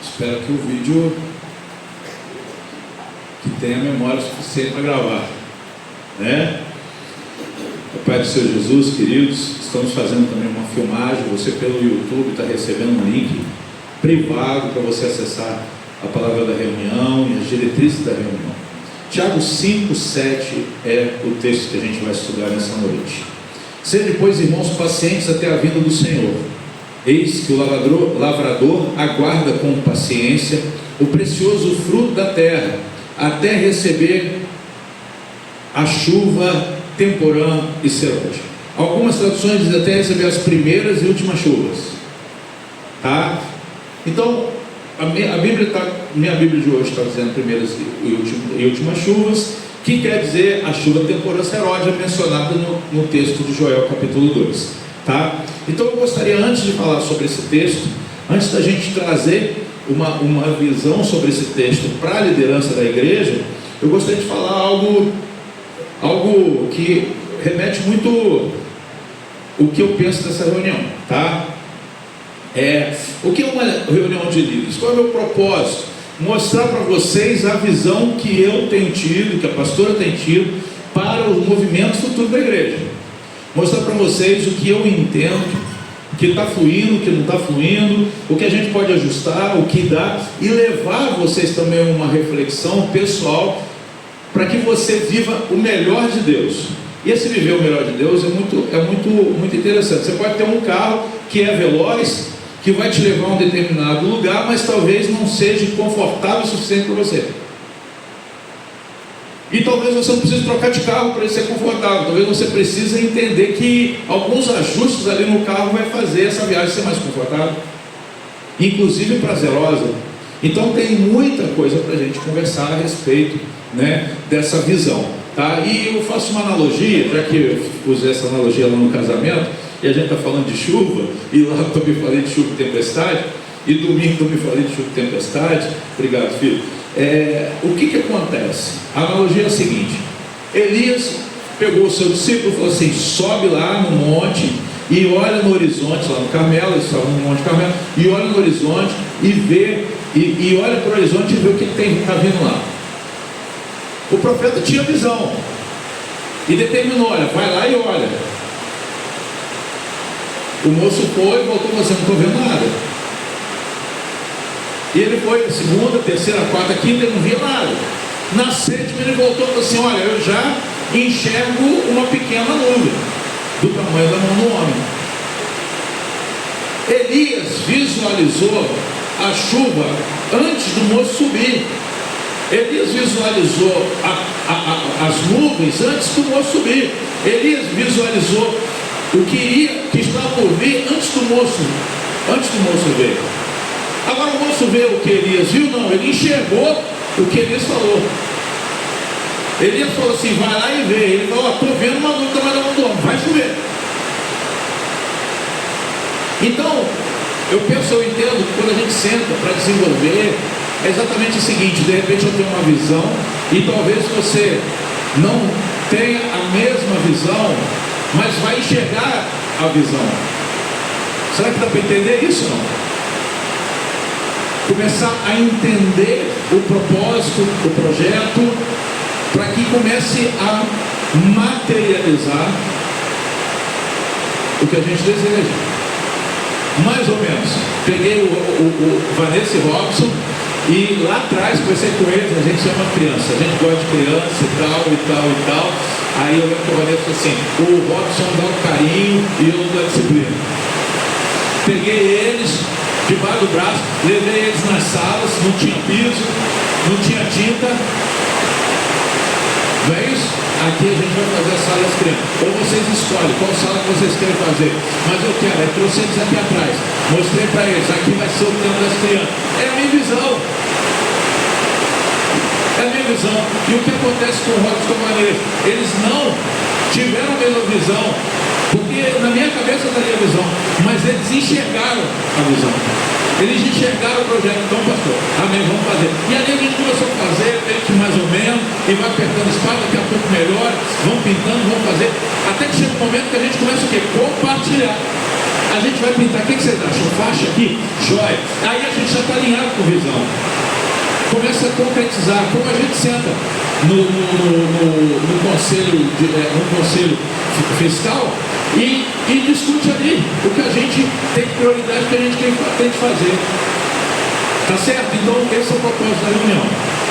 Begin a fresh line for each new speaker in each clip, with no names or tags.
Espero que o vídeo que tenha memória suficiente para gravar, né? Pai do Senhor Jesus, queridos, estamos fazendo também uma filmagem. Você pelo YouTube está recebendo um link privado para você acessar a palavra da reunião e as diretrizes da reunião. Tiago 5:7 é o texto que a gente vai estudar nessa noite. Sede, pois, irmãos, pacientes até a vinda do Senhor. Eis que o lavrador aguarda com paciência o precioso fruto da terra, até receber a chuva temporã e serôdia. Algumas traduções dizem até receber as primeiras e últimas chuvas, tá? Então, minha Bíblia de hoje está dizendo primeiras e últimas chuvas, que quer dizer a chuva temporã serôdia mencionada no texto de Joel capítulo 2, tá? Então eu gostaria, antes de falar sobre esse texto, antes da gente trazer uma visão sobre esse texto para a liderança da igreja, eu gostaria de falar algo que remete muito o que eu penso dessa reunião, tá? O que é uma reunião de líderes? Qual é o meu propósito? Mostrar para vocês a visão que eu tenho tido, que a pastora tem tido para o movimento futuro da igreja. Mostrar para vocês o que eu entendo, o que está fluindo, o que não está fluindo, o que a gente pode ajustar, o que dá, e levar vocês também a uma reflexão pessoal para que você viva o melhor de Deus. E esse viver o melhor de Deus é muito interessante. Você pode ter um carro que é veloz, que vai te levar a um determinado lugar, mas talvez não seja confortável o suficiente para você. E talvez você não precise trocar de carro para ele ser confortável. Talvez você precise entender que alguns ajustes ali no carro vai fazer essa viagem ser mais confortável, inclusive prazerosa. Então tem muita coisa para a gente conversar a respeito, né, dessa visão, tá? E eu faço uma analogia, já que eu usei essa analogia lá no casamento, e a gente está falando de chuva, e lá eu também falei de chuva e tempestade, e domingo também falei de chuva e tempestade. Obrigado, filho. O que acontece? A analogia é a seguinte: Elias pegou o seu discípulo e falou assim: sobe lá no monte e olha no horizonte, lá no Carmelo, eles estavam no Monte Carmelo, e olha no horizonte e vê, e olha para o horizonte e vê o que está vindo lá. O profeta tinha visão e determinou: olha, vai lá e olha. O moço foi e voltou e falou assim: não estou vendo nada. E ele foi segunda, terceira, quarta, quinta, ele não via nada. Na sétima ele voltou e falou assim: olha, eu já enxergo uma pequena nuvem do tamanho da mão do homem. Elias visualizou a chuva antes do moço subir. Elias visualizou as nuvens antes do moço subir. Elias visualizou o que estava por vir antes do moço ver. Agora o moço vê o que Elias viu? Não, ele enxergou o que Elias falou. Elias falou assim: vai lá e vê. Ele falou: estou vendo uma nuvem da mão do homem, vai chover. Então, eu entendo que quando a gente senta para desenvolver, é exatamente o seguinte: de repente eu tenho uma visão, e talvez você não tenha a mesma visão, mas vai enxergar a visão. Será que dá para entender isso? Não? Começar a entender o propósito, o projeto, para que comece a materializar o que a gente deseja. Mais ou menos. Peguei o Vanessa e Robson, e lá atrás conversei com eles. A gente chama criança, a gente gosta de criança e tal. Aí eu lembro que o Vanessa falou assim: o Robson dá um carinho e eu dou a disciplina. Peguei eles debaixo do braço, levei eles nas salas, não tinha piso, não tinha tinta. Não é isso? Aqui a gente vai fazer a sala das crianças. Ou vocês escolhem qual sala que vocês querem fazer. Mas eu quero, aí trouxe eles aqui atrás, mostrei para eles: aqui vai ser o tempo das crianças. É a minha visão. É a minha visão. E o que acontece com o Robson Maneiro? Eles não tiveram a mesma visão, porque na minha cabeça daria a visão, mas eles enxergaram a visão. Eles enxergaram o projeto. Então, pastor, amém, vamos fazer. E ali a gente começou a fazer, meio que mais ou menos, e vai apertando espaço, daqui a pouco melhor, vão pintando, vão fazer, até que chega um momento que a gente começa o quê? Compartilhar. A gente vai pintar, o que vocês acham? Faixa aqui, Joia. Aí a gente já está alinhado com visão. Começa a concretizar. Como a gente senta no conselho fiscal e discute ali o que a gente tem prioridade, que a gente tem que fazer. Tá certo? Então esse é o propósito da reunião.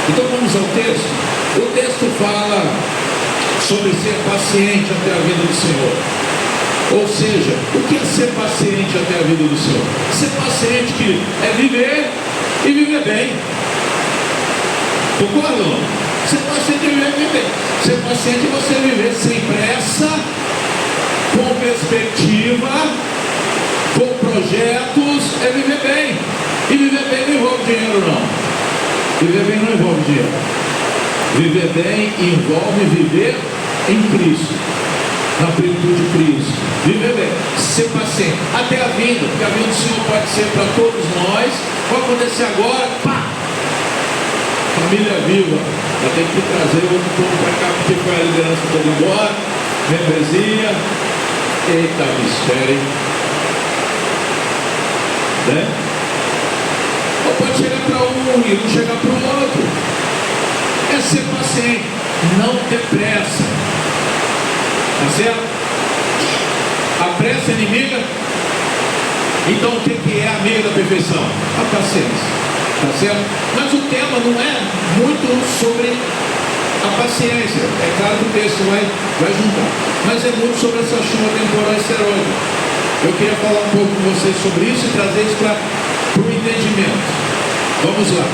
Então vamos ao texto. O texto fala sobre ser paciente até a vinda do Senhor. Ou seja, o que é ser paciente até a vinda do Senhor? Ser paciente que é viver e viver bem. Concorda ou não? Ser paciente é viver e viver bem. Ser paciente é você viver sem pressa, com perspectiva, com projetos, é viver bem. E viver bem não envolve dinheiro, não. Viver bem não envolve dinheiro. Viver bem envolve viver em Cristo, na plenitude de Cristo. Viver bem, ser paciente até a vinda, porque a vinda do Senhor pode ser para todos nós. Vai acontecer agora, pá! Família viva, vai ter que trazer outro povo para cá, porque foi a liderança toda embora, membresia. Eita, mistério, né? Ou pode chegar para um e não chegar para o outro. É ser paciente, não ter pressa. Tá certo? A pressa é inimiga. Então o que é amiga da perfeição? A paciência. Tá certo? Mas o tema não é muito sobre a paciência. É claro que o texto vai juntar. Mas é muito sobre essa chuva temporal esteroide. Eu queria falar um pouco com vocês sobre isso e trazer isso para o entendimento. Vamos lá.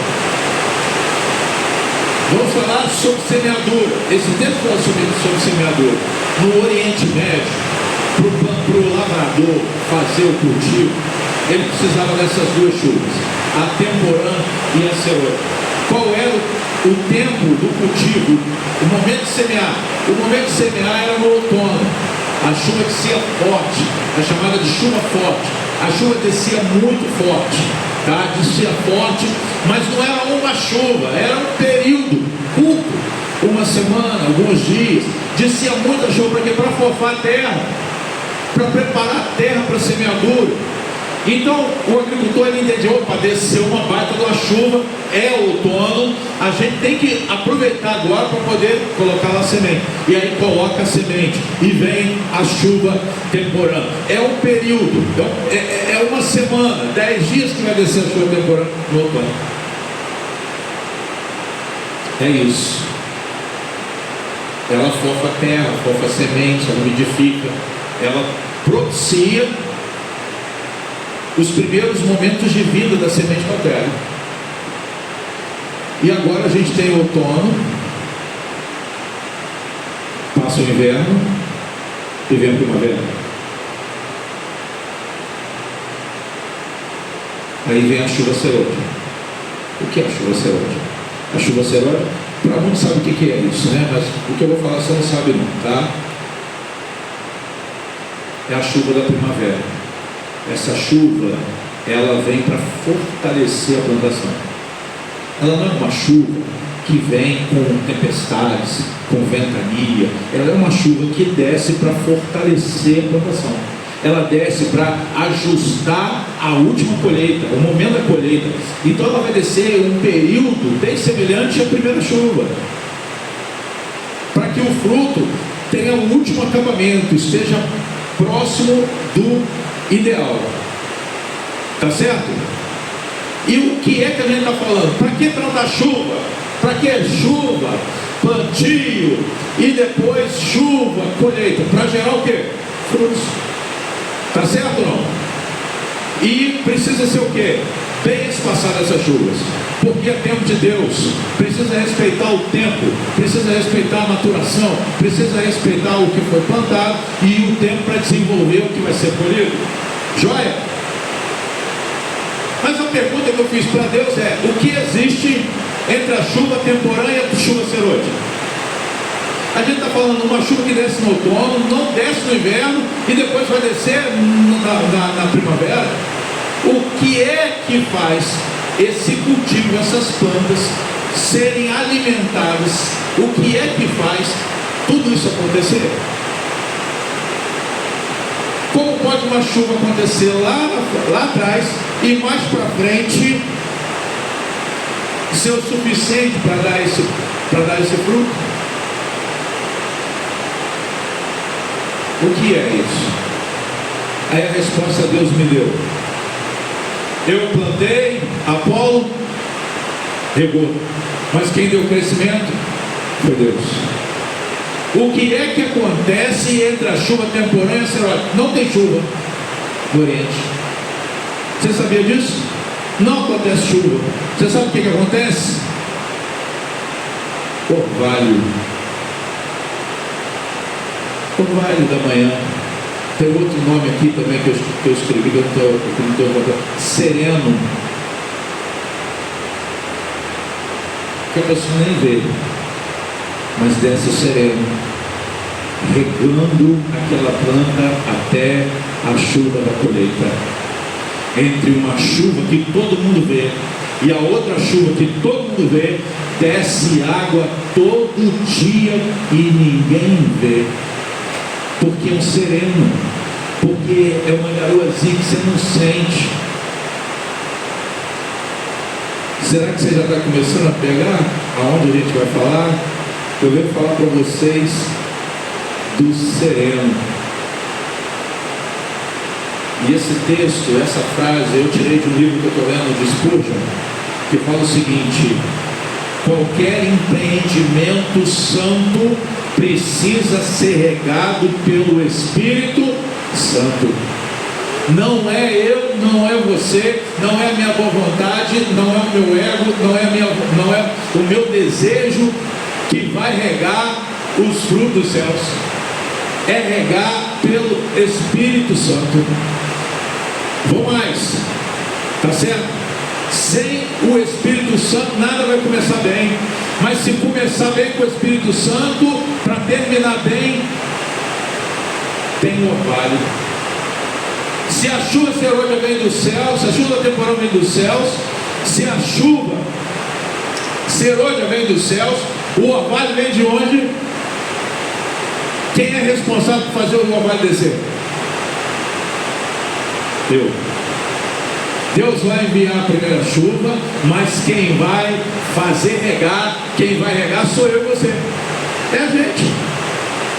Vamos falar sobre semeadura. Esse texto fala sobre semeadura. No Oriente Médio, para o lavrador fazer o cultivo, ele precisava dessas duas chuvas, a temporã e a esteroide. Qual era o tempo do cultivo? O momento de semear. O momento de semear era no outono. A chuva descia forte, é chamada de chuva forte. A chuva descia muito forte, tá? Descia forte, mas não era uma chuva, era um período curto, uma semana, alguns dias. Descia muita chuva para quê? Para forfar a terra, para preparar a terra para a semeadura. Então o agricultor ele entendeu, opa, desceu uma baita de uma chuva, é outono, a gente tem que aproveitar agora para poder colocar lá a semente. E aí coloca a semente e vem a chuva temporã. É um período, é uma semana, 10 dias que vai descer a chuva temporã no outono. É isso. Ela fofa a terra, fofa a semente, ela umidifica, ela propicia os primeiros momentos de vida da semente para a terra. E agora a gente tem o outono, passa o inverno e vem a primavera. Aí vem a chuva serôdia. O que é a chuva serôdia? A chuva serôdia, para muitos sabe o que é isso, né? Mas o que eu vou falar você não sabe não, tá? É a chuva da primavera. Essa chuva, ela vem para fortalecer a plantação. Ela não é uma chuva que vem com tempestades, com ventania. Ela é uma chuva que desce para fortalecer a plantação. Ela desce para ajustar a última colheita, o momento da colheita. Então ela vai descer um período bem semelhante à primeira chuva, para que o fruto tenha o último acabamento, esteja próximo do ideal. Tá certo? E o que é que a gente está falando? Para que tanta chuva? Para que chuva, plantio e depois chuva, colheita? Para gerar o quê? Frutos. Tá certo ou não? E precisa ser o quê? Bem espaçadas essas chuvas, porque é tempo de Deus. Precisa respeitar o tempo, precisa respeitar a maturação, precisa respeitar o que foi plantado e o tempo para desenvolver o que vai ser colhido. Joia? Mas a pergunta que eu fiz para Deus é: o que existe entre a chuva temporã e a chuva serôdia? A gente está falando de uma chuva que desce no outono, não desce no inverno e depois vai descer na primavera. O que é que faz esse cultivo, essas plantas serem alimentadas? O que é que faz tudo isso acontecer? Como pode uma chuva acontecer lá atrás e mais para frente ser o suficiente para dar esse fruto? O que é isso? Aí a resposta Deus me deu. Eu plantei, Apolo regou, mas quem deu crescimento foi Deus. O que é que acontece entre a chuva temporânea e a serótica? Não tem chuva no Oriente. Você sabia disso? Não acontece chuva. Você sabe o que acontece? Orvalho. Orvalho da manhã. Tem outro nome aqui também que eu escrevi, que eu não estou encontrando. Sereno. Que a pessoa nem vê, mas desce o sereno, regando aquela planta até a chuva da colheita. Entre uma chuva que todo mundo vê e a outra chuva que todo mundo vê, desce água todo dia e ninguém vê, porque é um sereno, porque é uma garoazinha que você não sente. Será que você já está começando a pegar aonde a gente vai falar? Eu venho falar para vocês do sereno. E esse texto, essa frase, eu tirei de um livro que eu estou lendo de Spurgeon, que fala o seguinte: qualquer empreendimento santo precisa ser regado pelo Espírito Santo. Não é eu, não é você, não é a minha boa vontade, não é o meu ego, não é o meu desejo que vai regar os frutos dos céus. É regar pelo Espírito Santo. Vou mais, tá certo? Sem o Espírito Santo nada vai começar bem. Mas se começar bem com o Espírito Santo, para terminar bem, tem um orvalho. Se a chuva serôdia vem dos céus, se a chuva temporal vem dos céus, se a chuva serôdia vem dos céus, o orvalho vem de onde? Quem é responsável por fazer o orvalho descer? Eu. Deus vai enviar a primeira chuva, mas quem vai fazer regar, quem vai regar sou eu e você. É a gente.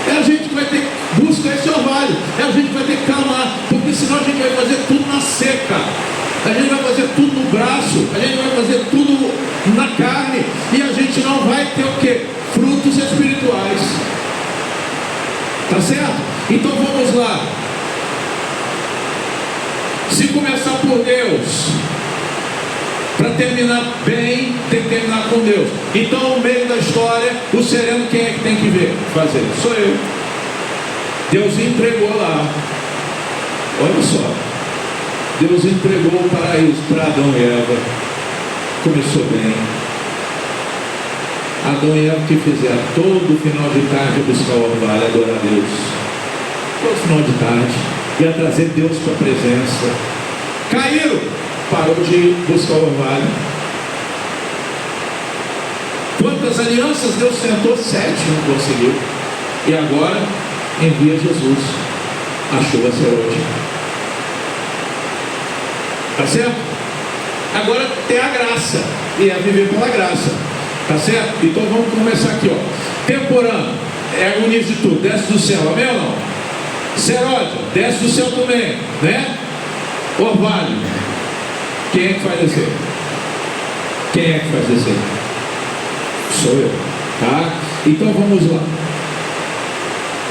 É a gente que vai ter que buscar esse orvalho. É a gente que vai ter que clamar, porque senão a gente vai fazer tudo na seca. A gente vai fazer tudo no braço, a gente vai fazer tudo na carne, e a gente não vai ter o quê? Frutos espirituais. Tá certo? Então vamos lá. Se começar por Deus, para terminar bem, tem que terminar com Deus. Então, no meio da história, o sereno, quem é que tem que ver? Fazer? Sou eu. Deus entregou lá. Olha só. Deus entregou o paraíso para Adão e Eva. Começou bem. Adão e Eva que fizeram todo final de tarde buscar o orvalho, adorar a Deus. Todo final de tarde. Ia trazer Deus para a presença. Caíram. Parou de buscar o orvalho. Quantas alianças Deus tentou? 7, não conseguiu. E agora envia Jesus, a chuva serôdia. Tá certo? Agora tem a graça, e é viver pela graça. Tá certo? Então vamos começar aqui, ó. Temporâneo é o início de tudo, desce do céu, amém ou não? Serôdia, desce do céu também, né? Orvalho, quem é que faz descer? Quem é que faz descer? Sou eu, tá? Então vamos lá.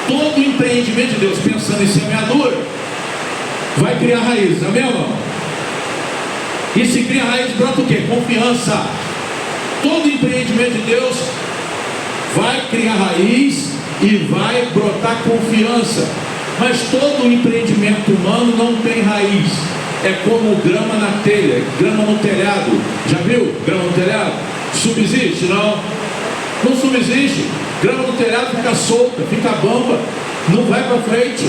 Todo empreendimento de Deus pensando em semeadura vai criar raízes, amém ou não? E se cria raiz, brota o quê? Confiança. Todo empreendimento de Deus vai criar raiz e vai brotar confiança. Mas todo empreendimento humano não tem raiz. É como grama na telha, grama no telhado. Já viu grama no telhado? Subsiste? Não. Não subsiste. Grama no telhado fica solta, fica bamba, não vai para frente.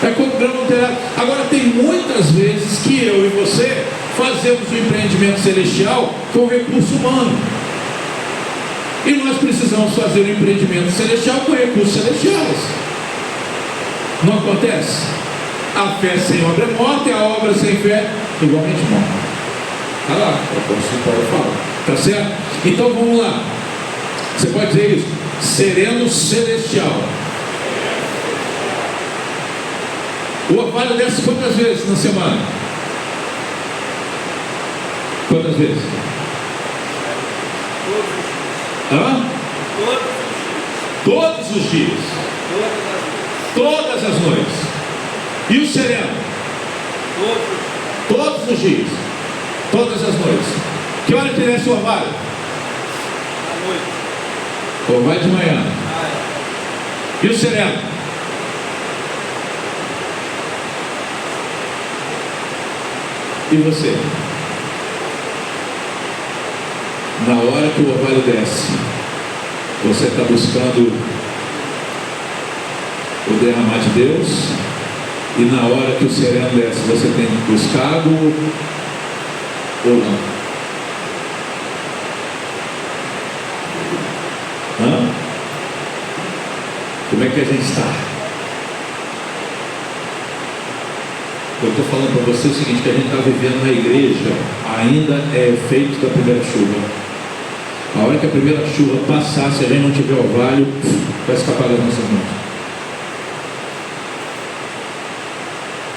É como grama no telhado. Agora tem muitas vezes que eu e você fazemos o empreendimento celestial com recurso humano. E nós precisamos fazer o empreendimento celestial com recursos celestiais. Não acontece? A fé sem obra é morta e a obra sem fé igualmente morta. Está lá, o apóstolo Paulo fala. Está certo? Então vamos lá. Você pode dizer isso? Sereno celestial. O orvalho desce quantas vezes na semana? Quantas vezes? Hã? Todos os dias. Todas as noites. E o sereno? Todos os dias. Todas as noites. Que hora que desce o orvalho? À noite. O orvalho de manhã. E o sereno? E você? Na hora que o orvalho desce, você está buscando o derramar de Deus, e na hora que o sereno desce, você tem buscado ou não? Hã? Como é que a gente está? Eu estou falando para você o seguinte, que a gente está vivendo na igreja, ainda é efeito da primeira chuva. A hora que a primeira chuva passar, se a gente não tiver orvalho, vai escapar das nossas mãos.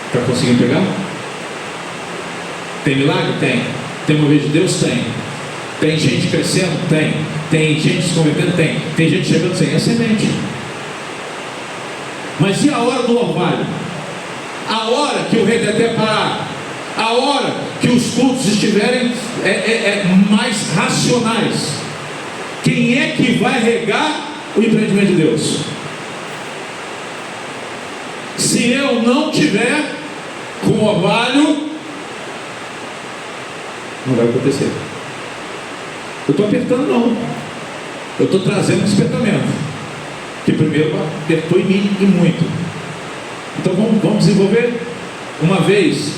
Está conseguindo pegar? Tem milagre? Tem. Tem mover de Deus? Tem. Tem gente crescendo? Tem. Tem gente se convertendo? Tem. Tem gente chegando sem a semente. Mas e a hora do orvalho? A hora que o rei até parar? A hora que os cultos estiverem mais racionais? Quem é que vai regar o empreendimento de Deus? Se eu não tiver com orvalho, não vai acontecer. Eu estou apertando não. Eu estou trazendo um despertamento. Que primeiro apertou em mim e muito. Então vamos desenvolver. Uma vez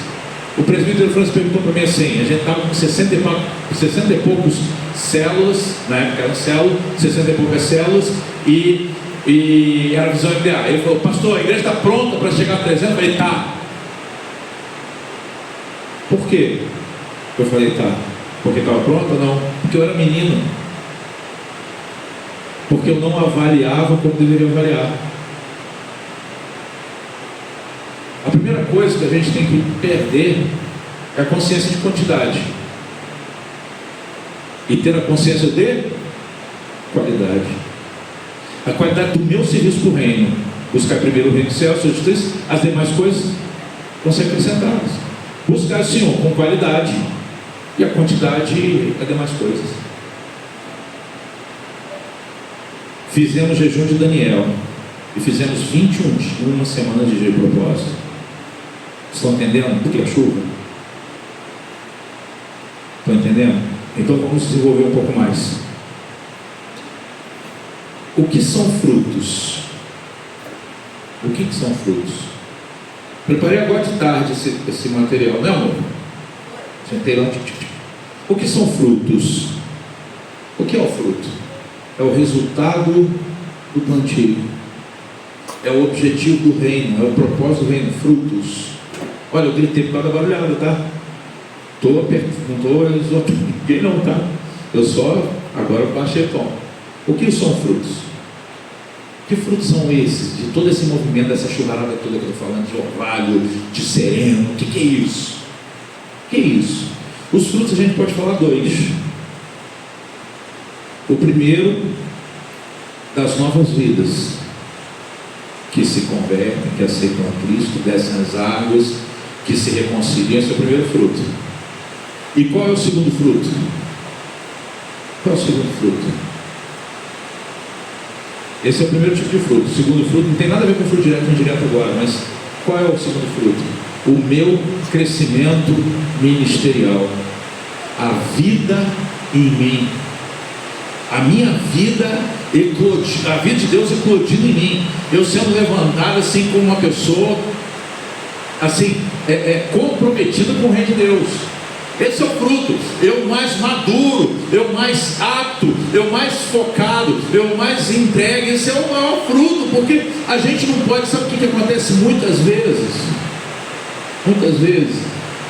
o presbítero Francis perguntou para mim assim, a gente estava com 60 e poucos células, na época eram células, 60 e poucas células, e era a visão ideal. Ele falou, pastor, a igreja está pronta para chegar a 300? Eu falei, tá. Por quê? Eu falei, tá. Porque estava pronta? Não. Porque eu era menino. Porque eu não avaliava como deveria avaliar. A primeira coisa que a gente tem que perder é a consciência de quantidade e ter a consciência de qualidade. A qualidade do meu serviço para o reino, buscar primeiro o reino do céu, sua justiça, as demais coisas vão ser acrescentadas. Buscar o Senhor com qualidade e a quantidade, as demais coisas. Fizemos jejum de Daniel e fizemos 21 semanas de jejum de propósito. Estão entendendo por que a chuva? Estão entendendo? Então vamos desenvolver um pouco mais. O que são frutos? O que são frutos? Preparei agora de tarde esse material, né, amor? Sentei lá. O que são frutos? O que é o fruto? É o resultado do plantio. É o objetivo do reino, é o propósito do reino, frutos. Olha, eu gritei por causa da barulhada, tá? Não estou exortando ninguém não, tá? Eu só, agora baixei o tom. O que são frutos? Que frutos são esses? De todo esse movimento, dessa chuvarada toda que eu estou falando, de orvalho, de sereno, o que é isso? O que é isso? Os frutos a gente pode falar dois. O primeiro, das novas vidas, que se convertem, que aceitam a Cristo, descem as águas, que se reconciliam. Esse é o primeiro fruto. E qual é o segundo fruto? Qual é o segundo fruto? Esse é o primeiro tipo de fruto. O segundo fruto não tem nada a ver com fruto direto e indireto agora, mas qual é o segundo fruto? O meu crescimento ministerial, a vida em mim, a minha vida a vida de Deus eclodindo em mim, eu sendo levantado assim como uma pessoa assim, comprometida com o reino de Deus. Esse é o fruto. Eu mais maduro, eu mais apto, eu mais focado, eu mais entregue. Esse é o maior fruto, porque a gente não pode. Sabe o que acontece muitas vezes? Muitas vezes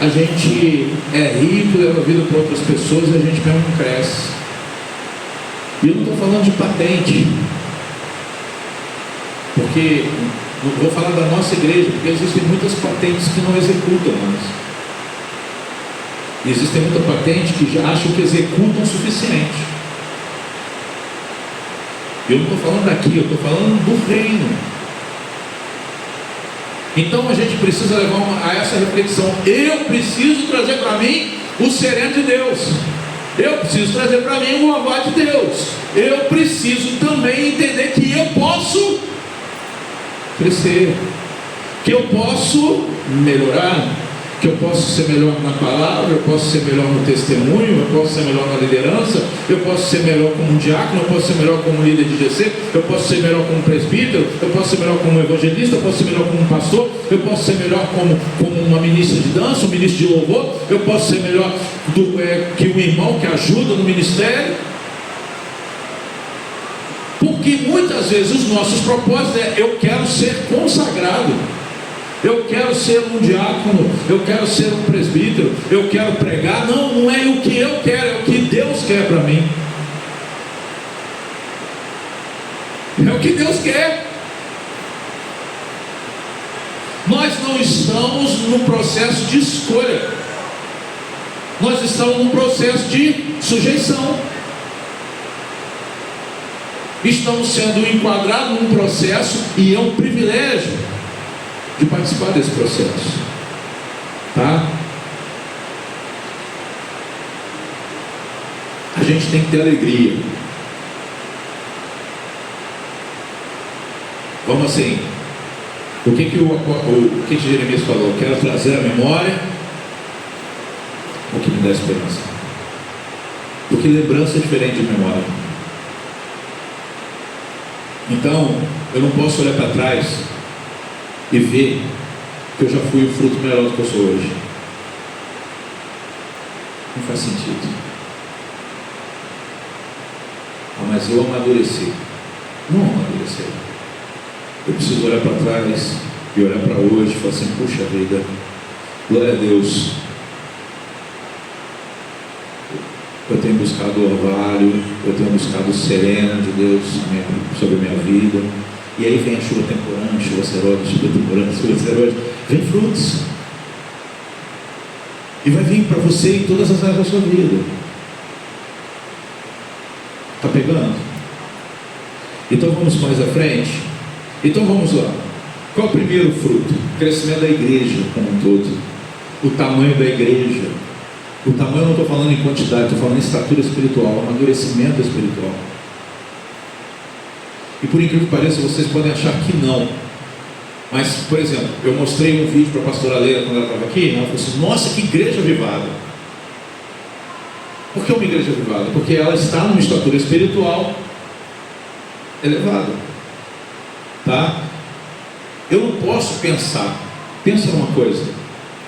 a gente é rico, leva a vida para outras pessoas e a gente mesmo não cresce. E eu não estou falando de patente, porque não vou falar da nossa igreja, porque existem muitas patentes que não executam mais. E existem muita patente que já acham que executam o suficiente. Eu não estou falando daqui, eu estou falando do reino. Então a gente precisa levar a essa reflexão. Eu preciso trazer para mim o sereno de Deus. Eu preciso trazer para mim o avó de Deus. Eu preciso também entender que eu posso crescer, que eu posso melhorar, que eu posso ser melhor na palavra, eu posso ser melhor no testemunho, eu posso ser melhor na liderança, eu posso ser melhor como um diácono, eu posso ser melhor como líder de GC, eu posso ser melhor como presbítero, eu posso ser melhor como evangelista, eu posso ser melhor como pastor, eu posso ser melhor como uma ministra de dança, um ministro de louvor, eu posso ser melhor que um irmão que ajuda no ministério. Porque muitas vezes os nossos propósitos é: eu quero ser consagrado, eu quero ser um diácono, eu quero ser um presbítero, eu quero pregar. Não, não é o que eu quero, é o que Deus quer para mim. É o que Deus quer. Nós não estamos num processo de escolha, nós estamos num processo de sujeição. Estamos sendo enquadrados num processo, e é um privilégio de participar desse processo, tá? A gente tem que ter alegria. Vamos assim, o que Jeremias falou? Eu quero trazer à memória o que me dá esperança, porque lembrança é diferente de memória. Então eu não posso olhar para trás e ver que eu já fui o fruto melhor do que eu sou hoje. Não faz sentido. Mas eu amadureci. Não amadurecer. Eu preciso olhar para trás e olhar para hoje e falar assim: puxa vida, glória a Deus, eu tenho buscado o orvalho, eu tenho buscado o sereno de Deus sobre a minha vida. E aí vem a chuva temporânea, chuva serôdia, chuva temporânea, chuva serôdia, vem frutos. E vai vir para você em todas as áreas da sua vida. Está pegando? Então vamos mais à frente. Então vamos lá. Qual é o primeiro fruto? O crescimento da igreja como um todo. O tamanho da igreja. O tamanho eu não estou falando em quantidade, estou falando em estatura espiritual, amadurecimento espiritual. E por incrível que pareça, vocês podem achar que não. Mas, por exemplo, eu mostrei um vídeo para a pastora Leila quando ela estava aqui. Ela falou assim: nossa, que igreja avivada. Por que uma igreja avivada? Porque ela está numa estatura espiritual elevada. Tá? Eu não posso pensar. Pensa numa coisa: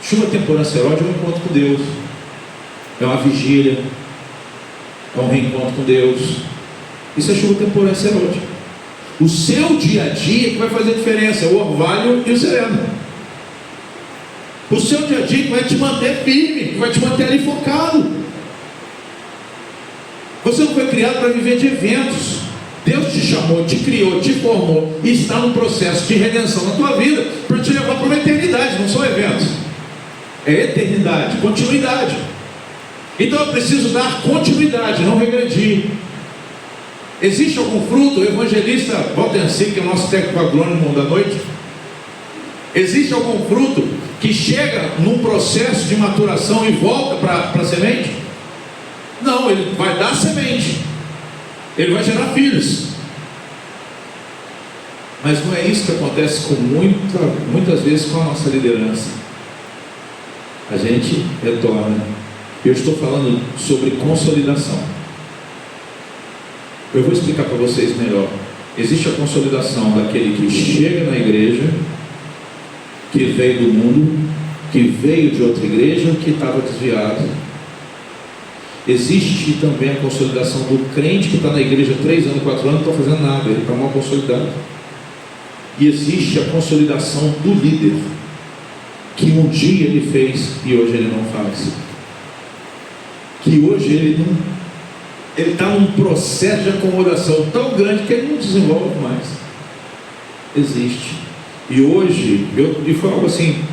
chuva temporânea serôdia é um encontro com Deus, é uma vigília, é um reencontro com Deus. Isso é chuva temporânea serôdia. O seu dia a dia que vai fazer a diferença, é o orvalho e o sereno. O seu dia a dia que vai te manter firme, que vai te manter ali focado. Você não foi criado para viver de eventos. Deus te chamou, te criou, te formou e está num processo de redenção na tua vida para te levar para uma eternidade. Não são eventos, é eternidade, continuidade. Então eu preciso dar continuidade, não regredir. Existe algum fruto? O evangelista Valdenci, que é o nosso técnico agrônomo da noite, existe algum fruto que chega num processo de maturação e volta para a semente? Não, ele vai dar semente, ele vai gerar filhos. Mas não é isso que acontece com muitas vezes com a nossa liderança. A gente retorna. Eu estou falando sobre consolidação. Eu vou explicar para vocês melhor. Existe a consolidação daquele que chega na igreja, que veio do mundo, que veio de outra igreja, que estava desviado. Existe também a consolidação do crente que está na igreja 3 anos, 4 anos, não está fazendo nada, ele está mal consolidado. E existe a consolidação do líder, que um dia ele fez e hoje ele não faz. Que hoje ele está num processo de acomodação tão grande que ele não desenvolve mais. Existe. E hoje, e foi algo assim,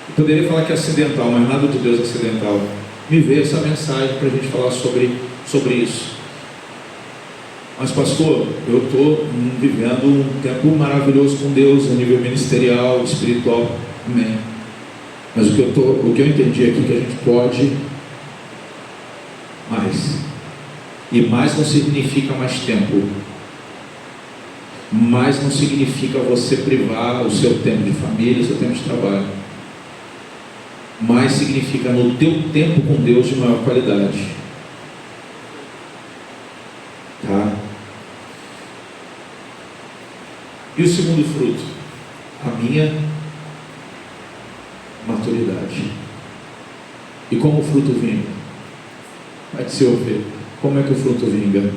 eu poderia falar que é acidental, mas nada de Deus é acidental. Me veio essa mensagem para a gente falar sobre isso. Mas pastor, eu estou vivendo um tempo maravilhoso com Deus, a nível ministerial, espiritual. Amém. Mas o que eu entendi aqui é que a gente pode mais. E mais não significa mais tempo. Mais não significa você privar o seu tempo de família, o seu tempo de trabalho. Mais significa no teu tempo com Deus de maior qualidade. Tá? E o segundo fruto? A minha maturidade. E como o fruto vinga? Vai te ser ouvir. Como é que o fruto vinga?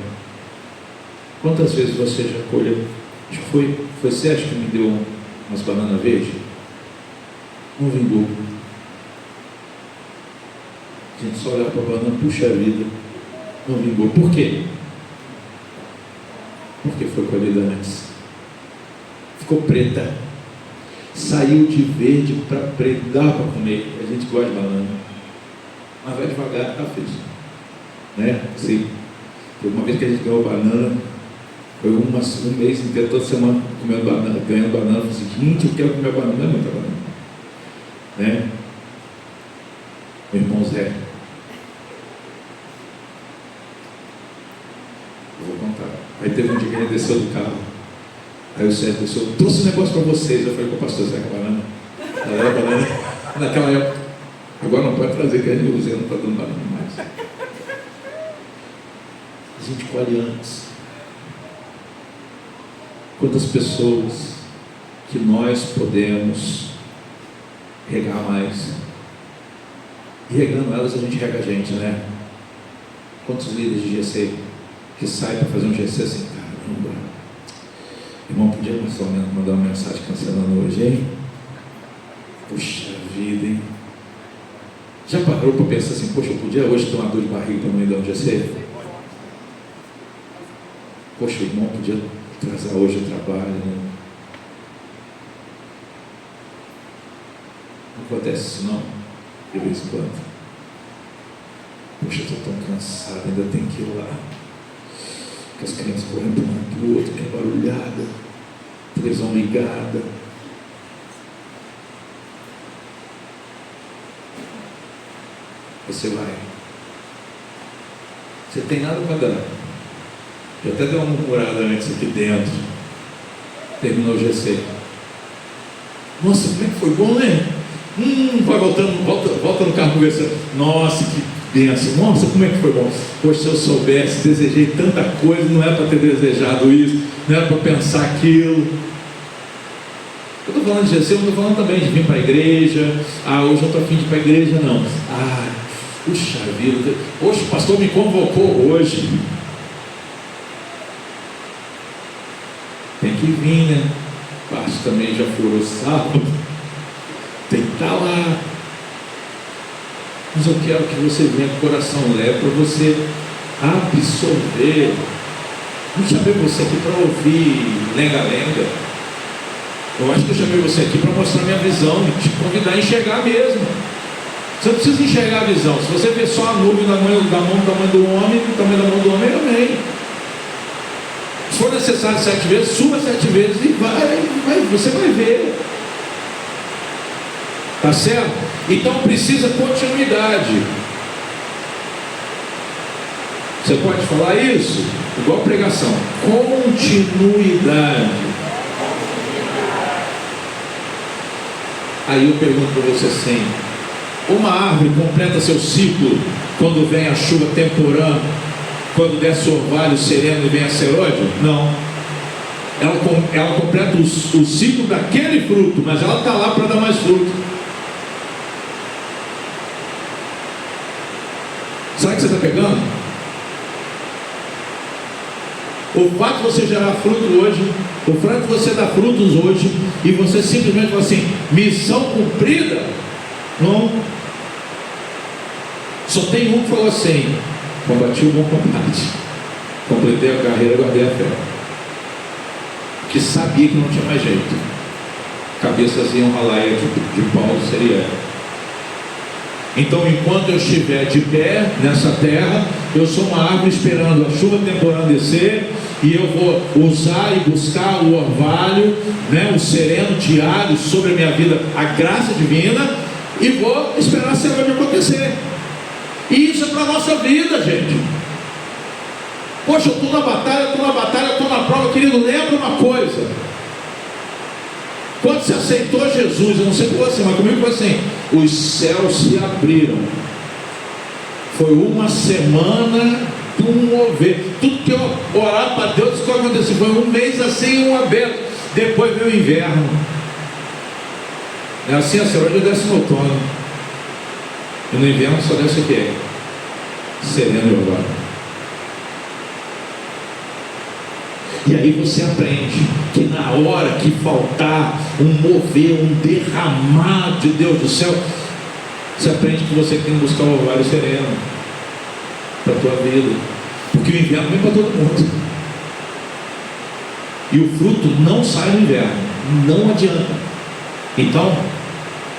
Quantas vezes você já colheu? Acho que foi Sérgio que me deu umas bananas verdes. Não vingou. A gente só olha para a banana, puxa vida, não vingou. Por quê? Porque foi colhida antes. Ficou preta. Saiu de verde para preto. Dá para comer. A gente gosta de banana. Mas vai devagar, tá, filho? Né? Sim. Uma vez que a gente ganhou banana, foi um mês inteiro, toda semana comendo banana, ganhando banana. Eu falei assim, gente, eu quero comer banana, não é muita banana. Né? Meu irmão Zé. Eu vou contar. Aí teve um dia que ele desceu do carro. Aí o Sérgio desceu, trouxe um negócio para vocês. Eu falei com o pastor Zé, banana. Ela era banana naquela época. Agora não pode trazer, que a gente não está dando banana mais. A gente colhe antes. Quantas pessoas que nós podemos regar mais? E regando elas, a gente rega a gente, né? Quantos líderes de GC que saem para fazer um GC assim, caramba, irmão, podia mandar uma mensagem cancelando hoje, hein? Puxa vida, hein? Já parou para pensar assim, poxa, eu podia hoje ter uma dor de barriga para não ir dar um GC? Poxa, o irmão podia atrasar hoje o trabalho, né? Não acontece isso não, de vez em quando. Poxa, eu estou tão cansado, ainda tenho que ir lá. Que as crianças correndo para um lado para o outro, que é barulhada, televisão ligada. Você vai. Você tem nada para dar. Eu até dei uma murmurada antes aqui dentro. Terminou o GC. Nossa, como é que foi bom, né? Vai voltando, volta no carro conversando. Nossa, que benção. Nossa, como é que foi bom. Poxa, se eu soubesse, desejei tanta coisa, não era para ter desejado isso, não era para pensar aquilo. Eu estou falando de GC, eu estou falando também de vir para a igreja. Hoje eu estou a fim de ir para a igreja, não. Puxa vida, hoje o pastor me convocou hoje. Tem que vir, né? O pastor também já furou sábado. Tem que estar lá. Mas eu quero que você venha com o coração leve para você absorver. Não chamei você aqui para ouvir lenga-lenga. Eu acho que eu chamei você aqui para mostrar minha visão e te convidar a enxergar mesmo. Você não precisa enxergar a visão. Se você vê só a nuvem da mão do tamanho do homem, do tamanho da mão do homem, amém. Se for necessário 7 vezes, suba 7 vezes e você vai ver. Tá certo? Então precisa continuidade. Você pode falar isso? Igual pregação. Continuidade. Aí eu pergunto para você assim: uma árvore completa seu ciclo quando vem a chuva temporã, quando desce o orvalho sereno e vem a seródio? Não. Ela completa o ciclo daquele fruto, mas ela está lá para dar mais fruto. Sabe o que você está pegando? O fato de você gerar fruto hoje, o fato de você dar frutos hoje, e você simplesmente fala assim, missão cumprida, Não. Só tem um que falou assim: combati o bom combate, completei a carreira, guardei a fé. Que sabia que não tinha mais jeito. Cabeças iam ralar de Paulo seria ela. Então, enquanto eu estiver de pé nessa terra, eu sou uma árvore esperando a chuva temporal descer, e eu vou usar e buscar o orvalho, o sereno diário sobre a minha vida, a graça divina, e vou esperar a cena de acontecer. E isso é para a nossa vida, gente. Poxa, eu estou na batalha, eu estou na prova. Querido, lembra uma coisa: quando você aceitou Jesus, eu não sei por você, mas comigo foi assim: os céus se abriram. Foi uma semana de um mover. Tudo que eu orar para Deus, o que aconteceu? Foi um mês assim, um aberto. Depois veio o inverno. É assim, hoje desce no outono, e no inverno só desce o quê? Sereno e orvalho. E aí você aprende que na hora que faltar um mover, um derramar de Deus do céu, você aprende que você tem que buscar o orvalho sereno para a tua vida, porque o inverno vem para todo mundo, e o fruto não sai no inverno, não adianta. Então,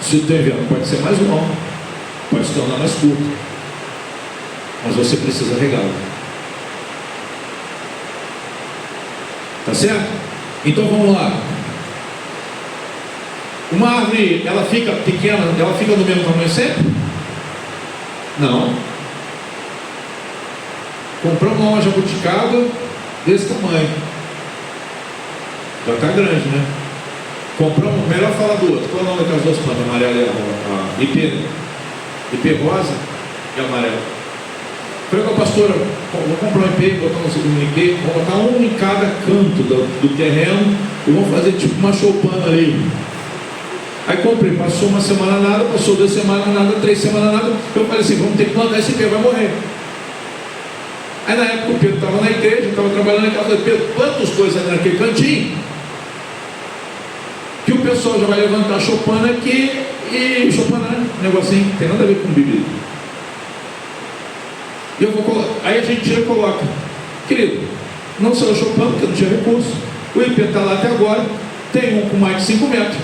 se o teu inverno pode ser mais longo, pode se tornar mais curto, mas você precisa regá-lo. Tá certo? Então vamos lá. Uma árvore, ela fica pequena, ela fica do mesmo tamanho sempre? Não. Compramos uma jabuticaba desse tamanho. Já está grande, né? Compramos, melhor falar do outro. Qual é o nome daquelas duas plantas? Amarela e a IP rosa e amarela. Falei com a pastora: vou comprar um IP, botar um segundo IP, vou botar um em cada canto do terreno e vamos fazer tipo uma choupana ali. Aí comprei, passou uma semana nada, passou 2 semanas nada, 3 semanas nada. Eu falei assim: vamos ter que plantar esse IP, vai morrer. Aí na época o Pedro estava na igreja, estava trabalhando na casa do Pedro, planta as coisas ali naquele cantinho, que o pessoal já vai levantar a choupana aqui, e choupana é um negocinho, não tem nada a ver com bebida. E eu vou colocar, aí a gente tira e coloca. Querido, não saiu choupana porque não tinha recurso. O IP está lá até agora, tem um com mais de 5 metros.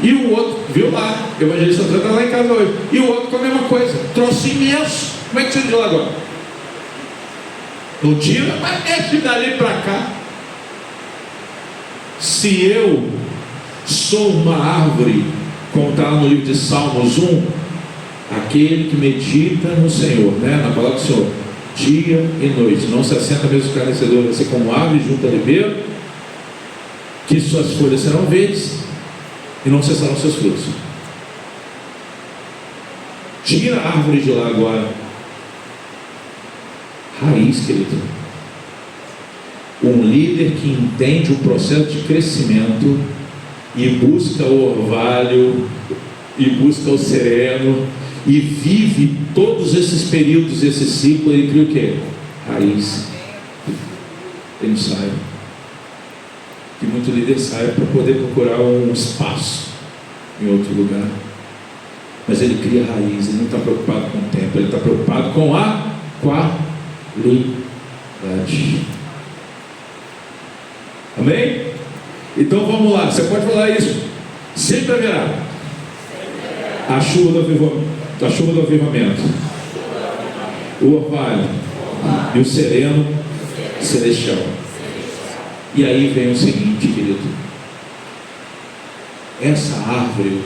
E o outro, viu lá, o evangelista está lá em casa hoje. E o outro com a mesma coisa, troço imenso. Como é que tira de lá agora? Não tira, mas mexe dali para cá. Se eu sou uma árvore, como está no livro de Salmos 1, aquele que medita no Senhor, na palavra do Senhor, dia e noite, não se assenta mesmo escarnecedor, vai ser como árvore junto a ribeiro, que suas folhas serão verdes e não cessarão seus frutos. Tira a árvore de lá agora. Raiz, querido. Um líder que entende o processo de crescimento e busca o orvalho e busca o sereno e vive todos esses períodos, esse ciclo, ele cria o quê? Raiz. Ele não sai. Que muito líder sai para poder procurar um espaço em outro lugar. Mas ele cria raiz, ele não está preocupado com o tempo, ele está preocupado com a qualidade. Amém? Então vamos lá, você pode falar isso. Sempre haverá a chuva do avivamento, o orvalho e o sereno celestial. E aí vem o seguinte, querido: essa árvore,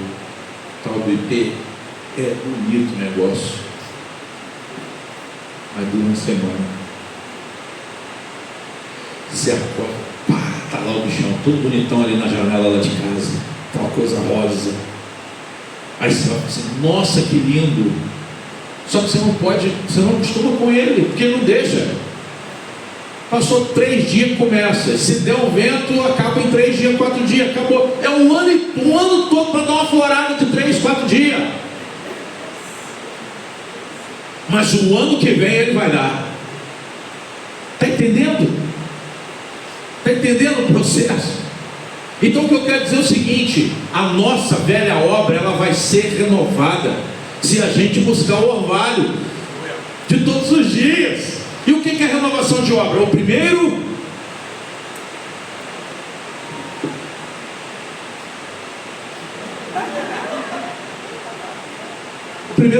tal do IP, é bonito o negócio, mas dura uma semana. Você acorda, tá lá o bichão, todo bonitão ali na janela lá de casa, tá uma coisa rosa. Aí você vai assim: nossa, que lindo. Só que você não acostuma com ele, porque ele não deixa. Passou 3 dias, começa. Se der um vento, acaba em 3 dias, 4 dias, acabou. É um ano todo para dar uma florada de 3, 4 dias. Mas o ano que vem ele vai dar. Está entendendo? Está entendendo o processo? Então o que eu quero dizer é o seguinte: a nossa velha obra, ela vai ser renovada se a gente buscar o orvalho de todos os dias. E o que é renovação de obra? O primeiro,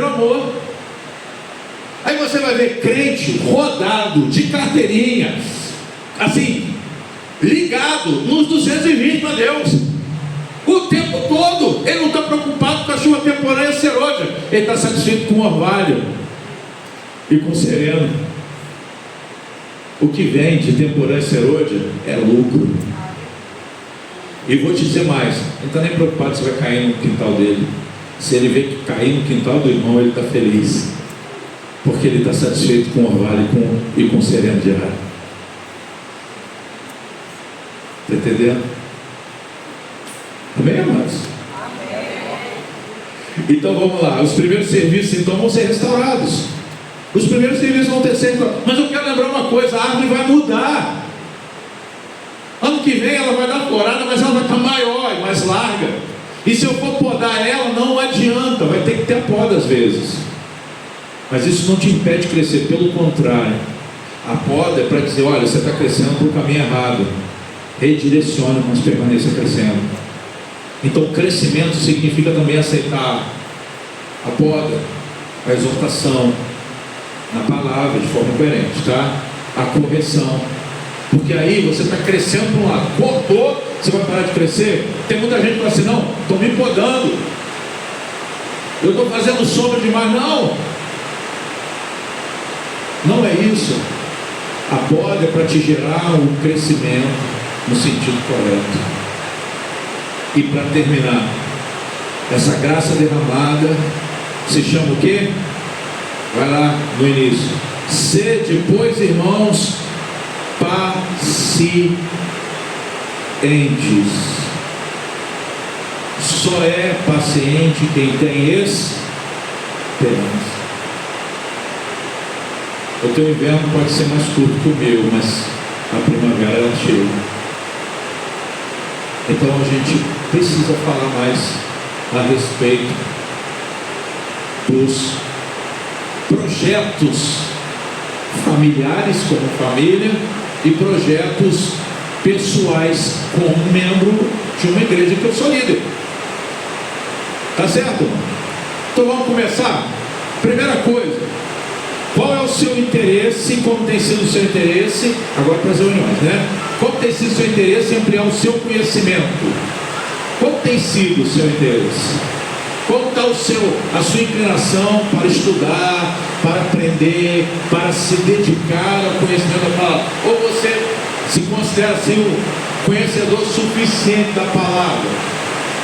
amor. Aí você vai ver crente rodado de carteirinha, assim, ligado nos 220 para Deus o tempo todo. Ele não está preocupado com a chuva temporânea serôdia, ele está satisfeito com o orvalho e com o sereno. O que vem de temporânea serôdia é lucro. E vou te dizer mais: ele não está nem preocupado se vai cair no quintal dele. Se ele vê que cair no quintal do irmão, ele está feliz, porque ele está satisfeito com o orvalho e com o sereno de ar. Está entendendo? Amém, amados? Então vamos lá. Os primeiros serviços então vão ser restaurados. Os primeiros serviços vão ter ser restaurados. Mas eu quero lembrar uma coisa: a árvore vai mudar. Ano que vem ela vai dar florada, mas ela vai estar maior e mais larga. E se eu for podar ela, não adianta, vai ter que ter a poda às vezes. Mas isso não te impede de crescer, pelo contrário. A poda é para dizer: olha, você está crescendo por caminho errado. Redirecione, mas permaneça crescendo. Então crescimento significa também aceitar a poda, a exortação na palavra de forma coerente, tá? A correção. Porque aí você está crescendo para um lado, cortou, você vai parar de crescer. Tem muita gente que fala assim: não, estou me podando, eu estou fazendo sombra demais. Não é isso. A poda é para te gerar um crescimento no sentido correto. E para terminar, essa graça derramada se chama o quê? Vai lá no início: sede, pois, irmãos, pacientes. Só é paciente quem tem esperança. O teu inverno pode ser mais curto que o meu, mas a primavera ela chega. Então a gente precisa falar mais a respeito dos projetos familiares como família e projetos pessoais como membro de uma igreja que eu sou líder. Tá certo? Então vamos começar. Primeira coisa: qual é o seu interesse? Como tem sido o seu interesse agora para as reuniões, né? Qual tem sido o seu interesse em ampliar o seu conhecimento? Qual tem sido o seu interesse? Qual está a sua inclinação para estudar, para aprender, para se dedicar ao conhecimento da palavra? Ou você se considera assim um conhecedor suficiente da palavra?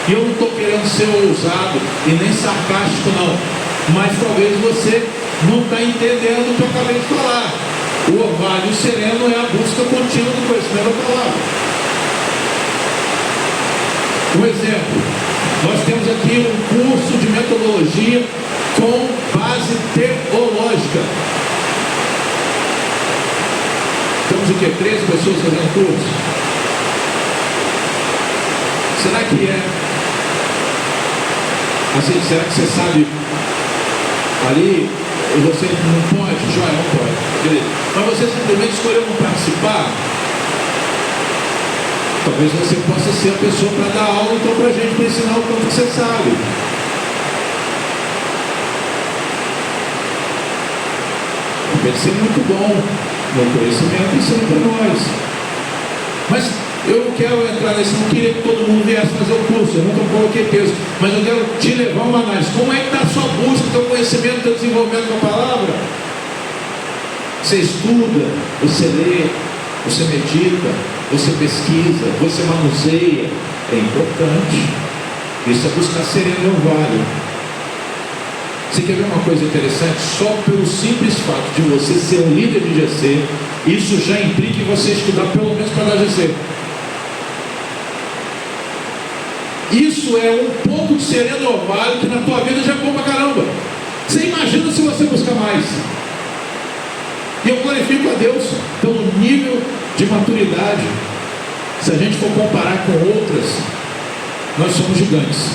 E eu não estou querendo ser ousado e nem sarcástico não, mas talvez você não está entendendo o que eu acabei de falar. O orvalho e o sereno é a busca contínua do conhecimento da palavra. Um exemplo: nós temos aqui um curso de metodologia com base teológica. Temos o que? 13 pessoas fazendo curso. Será que é assim? Será que você sabe ali? Você não pode? Joia, não pode. Beleza. Mas você simplesmente escolheu não participar? Talvez você possa ser a pessoa para dar aula então para a gente, para ensinar o quanto você sabe. Pode ser muito bom no conhecimento e ser para nós. Mas eu não quero entrar nesse, não queria que todo mundo viesse fazer o curso, eu nunca coloquei peso, mas eu quero te levar uma análise. Como é que está a sua busca, o teu conhecimento, o teu desenvolvimento com a palavra? Você estuda, você lê, você medita, você pesquisa, você manuseia. É importante. Isso é buscar sereno e orvalho. Você quer ver uma coisa interessante? Só pelo simples fato de você ser um líder de GC, isso já implica em você estudar pelo menos para dar GC. Isso é um pouco de sereno e orvalho que na tua vida já é bom pra caramba. Você imagina se você buscar mais. E eu glorifico a Deus pelo nível de maturidade Se a gente for comparar com outras, nós somos gigantes.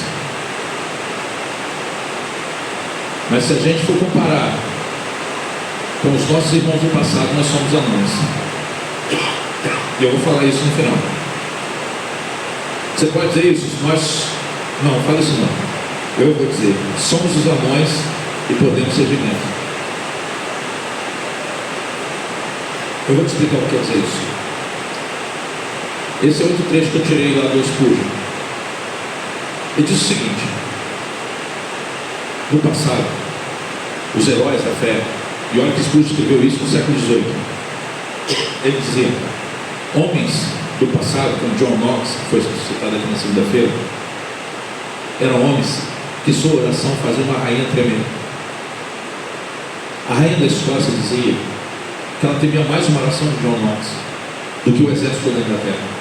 Mas se a gente for comparar com os nossos irmãos do passado, nós somos anões. E eu vou falar isso no final. Você pode dizer isso? Nós... Não, fala isso não. Eu vou dizer, somos os anões e podemos ser gigantes. Eu vou te explicar o que quer dizer isso. Esse é outro trecho que eu tirei lá do Spurgeon. Ele diz o seguinte: no passado, os heróis da fé, e olha que Spurgeon escreveu isso no século XVIII, ele dizia, homens do passado, como John Knox, que foi citado aqui na segunda-feira, eram homens que sua oração fazia uma rainha tremer. A rainha da Escócia dizia que ela temia mais uma oração de John Knox do que o exército da Inglaterra.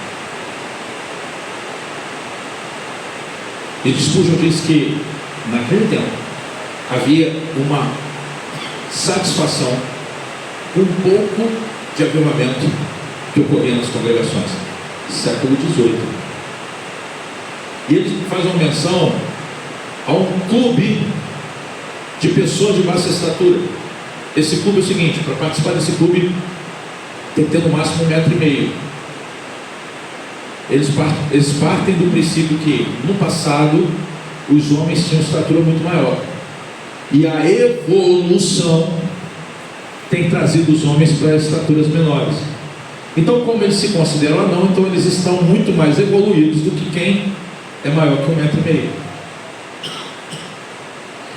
E Spurgeon diz que naquele tempo havia uma satisfação, um pouco de avivamento que ocorria nas congregações. Século XVIII. E ele faz uma menção a um clube de pessoas de baixa estatura. Esse clube é o seguinte: para participar desse clube tem que ter no máximo 1,5 metro. Eles partem do princípio que no passado os homens tinham estatura muito maior, e a evolução tem trazido os homens para estaturas menores. Então, como eles se consideram anão, então eles estão muito mais evoluídos do que quem é maior que 1,5 metro.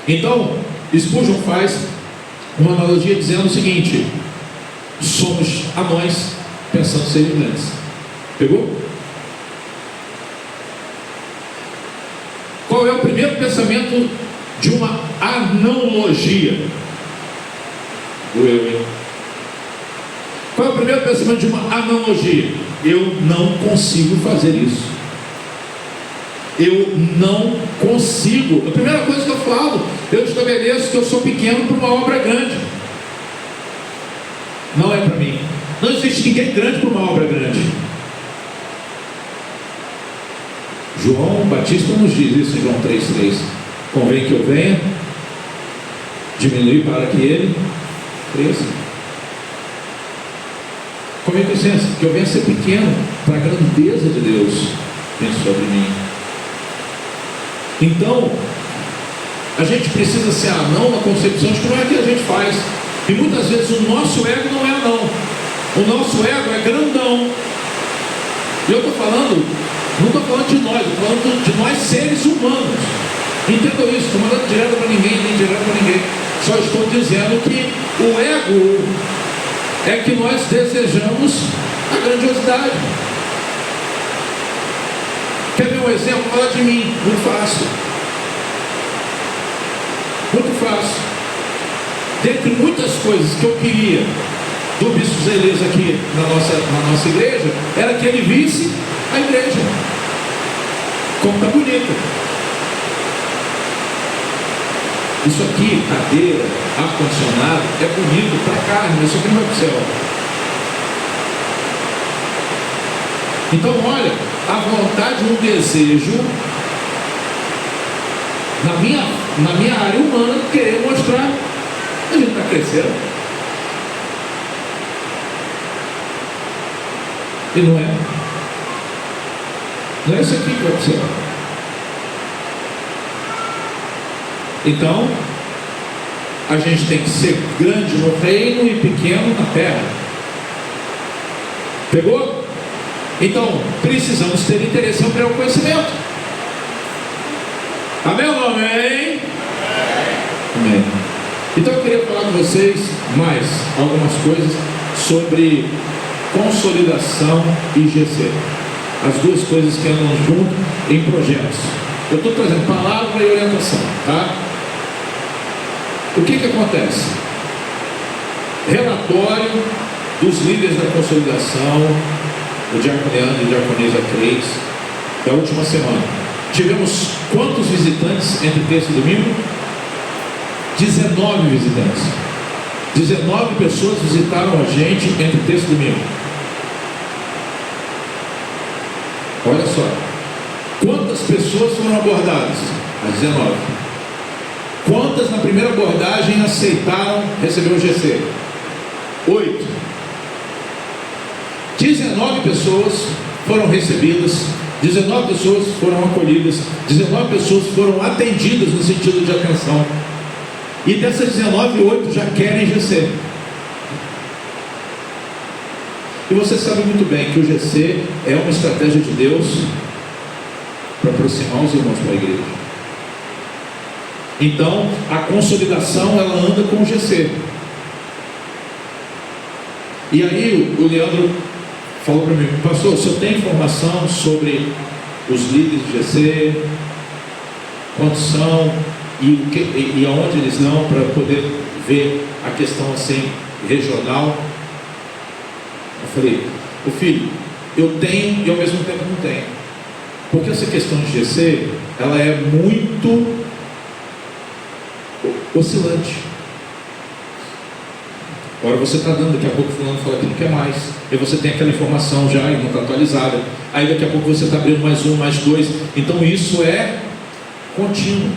Então, Spurgeon faz uma analogia dizendo o seguinte: somos anões pensando ser gigantes. Pegou? Qual é o primeiro pensamento de uma analogia? Qual é o primeiro pensamento de uma analogia? Eu não consigo fazer isso. Eu não consigo. A primeira coisa que eu falo, eu estabeleço que eu sou pequeno para uma obra grande. Não é para mim. Não existe ninguém grande para uma obra grande. João Batista nos diz isso em João 3,3. Convém que eu venha, diminuir para que ele cresça. Convém que eu venha ser pequeno para a grandeza de Deus vir sobre mim. Então, a gente precisa ser anão na concepção de como é que a gente faz. E muitas vezes o nosso ego não é anão. O nosso ego é grandão. E eu estou falando, não estou falando de nós, estou falando de nós seres humanos. Entendam isso, estou mandando direto para ninguém, nem direto para ninguém. Só estou dizendo que o ego é que nós desejamos a grandiosidade. Quer ver um exemplo? Fala de mim, muito fácil. Muito fácil. Dentre muitas coisas que eu queria do bispo Zeleza aqui na nossa igreja, era que ele visse a igreja como está bonita. Isso aqui, cadeira, ar-condicionado, é bonito para a carne, mas isso aqui não vai para o céu. Então, olha, a vontade, um desejo na minha área humana, querer mostrar que a gente está crescendo. E não é. Não é isso aqui que vai para o céu. Então, a gente tem que ser grande no reino e pequeno na terra. Pegou? Então, precisamos ter interesse em ampliar o conhecimento. Amém ou não amém? Amém. Então, eu queria falar com vocês mais algumas coisas sobre consolidação e GC. As duas coisas que andam junto em projetos. Eu estou trazendo palavra e orientação, tá? O que acontece? Relatório dos líderes da consolidação, o diácono Leandro e a diaconisa Cleis, da última semana. Tivemos quantos visitantes entre terça e domingo? 19 visitantes. 19 pessoas visitaram a gente entre terça e domingo. Olha só. Quantas pessoas foram abordadas? As 19. Quantas na primeira abordagem aceitaram receber o GC? 8. 19 pessoas foram recebidas, 19 pessoas foram acolhidas, 19 pessoas foram atendidas no sentido de atenção. E dessas 19, 8 já querem GC. E você sabe muito bem que o GC é uma estratégia de Deus para aproximar os irmãos para a igreja. Então, a consolidação, ela anda com o GC. E aí, o Leandro falou para mim: pastor, o senhor tem informação sobre os líderes do GC? Quantos são? E aonde eles vão, para poder ver a questão assim, regional? Eu falei: ô filho, eu tenho e ao mesmo tempo não tenho. Porque essa questão de GC, ela é muito oscilante. Agora você está dando, daqui a pouco fulano fala que não quer mais. Aí você tem aquela informação já e não está atualizada. Aí daqui a pouco você está abrindo mais um, mais dois. Então isso é contínuo.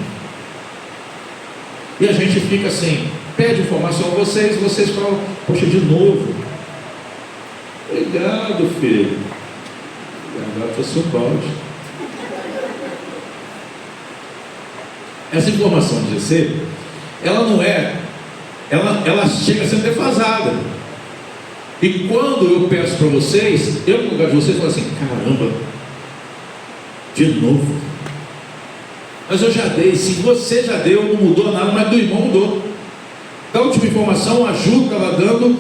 E a gente fica assim, pede informação a vocês falam: poxa, de novo. Obrigado, filho. Agora foi seu balde. Essa informação de GC, ela não é, ela chega a ser defasada. E quando eu peço para vocês, eu no lugar de vocês falo assim: caramba, de novo. Mas eu já dei, se você já deu, não mudou nada, mas do irmão mudou. Da última informação, a Ju estava dando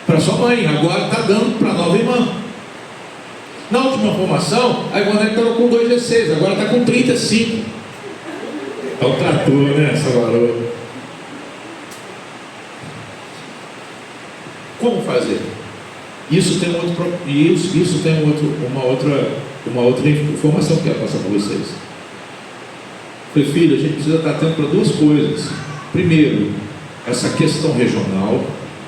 para sua mãe, agora está dando para a nova irmã. Na última informação, a Ivonete estava com 2 G6, agora está com 35. É o trator, né, Salvador? Como fazer? Isso tem uma outra informação que eu quero passar para vocês. Falei: filho, a gente precisa estar atento para 2 coisas. Primeiro, essa questão regional.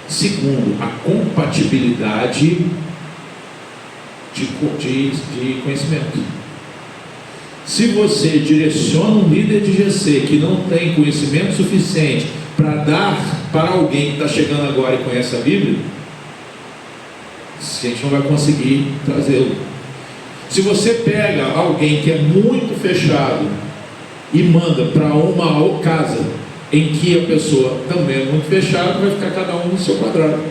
Segundo, a compatibilidade de conhecimento. Se você direciona um líder de GC que não tem conhecimento suficiente para dar para alguém que está chegando agora e conhece a Bíblia, a gente não vai conseguir trazê-lo. Se você pega alguém que é muito fechado e manda para uma casa em que a pessoa também é muito fechada, vai ficar cada um no seu quadrado.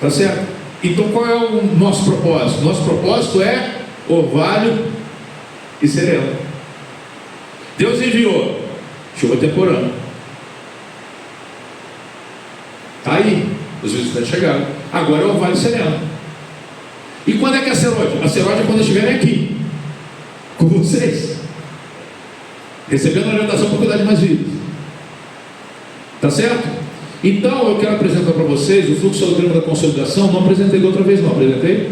Tá certo? Então qual é o nosso propósito? Nosso propósito é orvalho e sereno. Deus enviou chuva temporânea. Está aí, os visitantes chegaram. Agora é orvalho e sereno. E quando é que é a serode? A serode é quando estiverem aqui com vocês, recebendo a orientação para cuidar de mais vidas. Tá certo? Então eu quero apresentar para vocês o fluxograma da consolidação. Não apresentei da outra vez, não apresentei?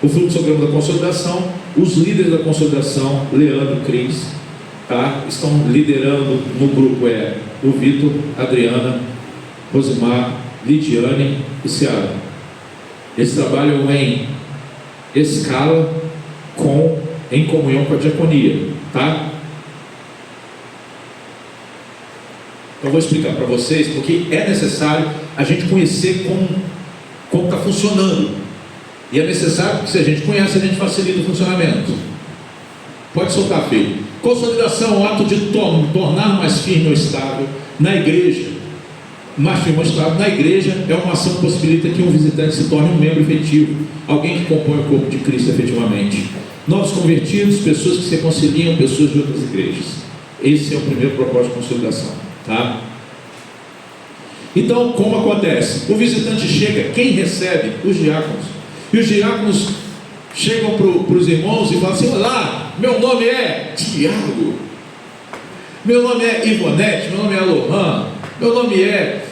O fluxograma da consolidação. Os líderes da consolidação, Leandro, Cris, tá? Estão liderando no grupo o Vitor, Adriana, Rosimar, Lidiane e Ciara. Eles trabalham em escala em comunhão com a diaconia, tá? Eu vou explicar para vocês, porque é necessário a gente conhecer como está funcionando. E é necessário que, se a gente conhece, a gente facilita o funcionamento. Pode soltar, filho. Consolidação, o ato de tornar mais firme ou estável na igreja. Mais firme ou estável na igreja é uma ação que possibilita que um visitante se torne um membro efetivo, alguém que compõe o corpo de Cristo efetivamente. Novos convertidos, pessoas que se reconciliam, pessoas de outras igrejas. Esse é o primeiro propósito de consolidação, tá? Então, como acontece? O visitante chega, quem recebe? Os diáconos. E os diáconos chegam para os irmãos e falam assim: olá, meu nome é Tiago, meu nome é Ivonete, meu nome é Lohan, meu nome é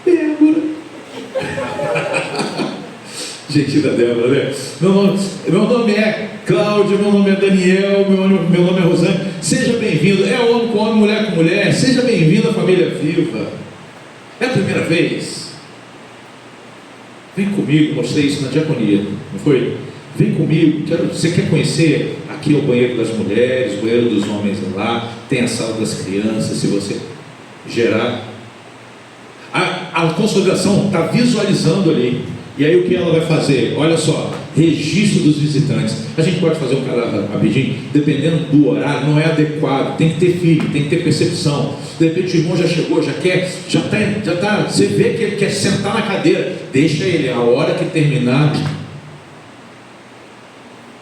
Débora. Jeitinho da Débora, né? Meu nome é Cláudio, meu nome é Daniel, meu nome é Rosane. Seja bem-vindo. É homem com homem, mulher com mulher. Seja bem-vindo à família Viva. É a primeira vez? Vem comigo, mostrei isso na diaconia, não foi? Vem comigo, você quer conhecer? Aqui é o banheiro das mulheres, o banheiro dos homens lá, tem a sala das crianças, se você gerar. A consolidação está visualizando ali. E aí o que ela vai fazer? Olha só, registro dos visitantes. A gente pode fazer um cadastro rapidinho, dependendo do horário, não é adequado, tem que ter filho, tem que ter percepção. De repente o irmão já chegou, já está, você vê que ele quer sentar na cadeira, deixa ele, a hora que terminar,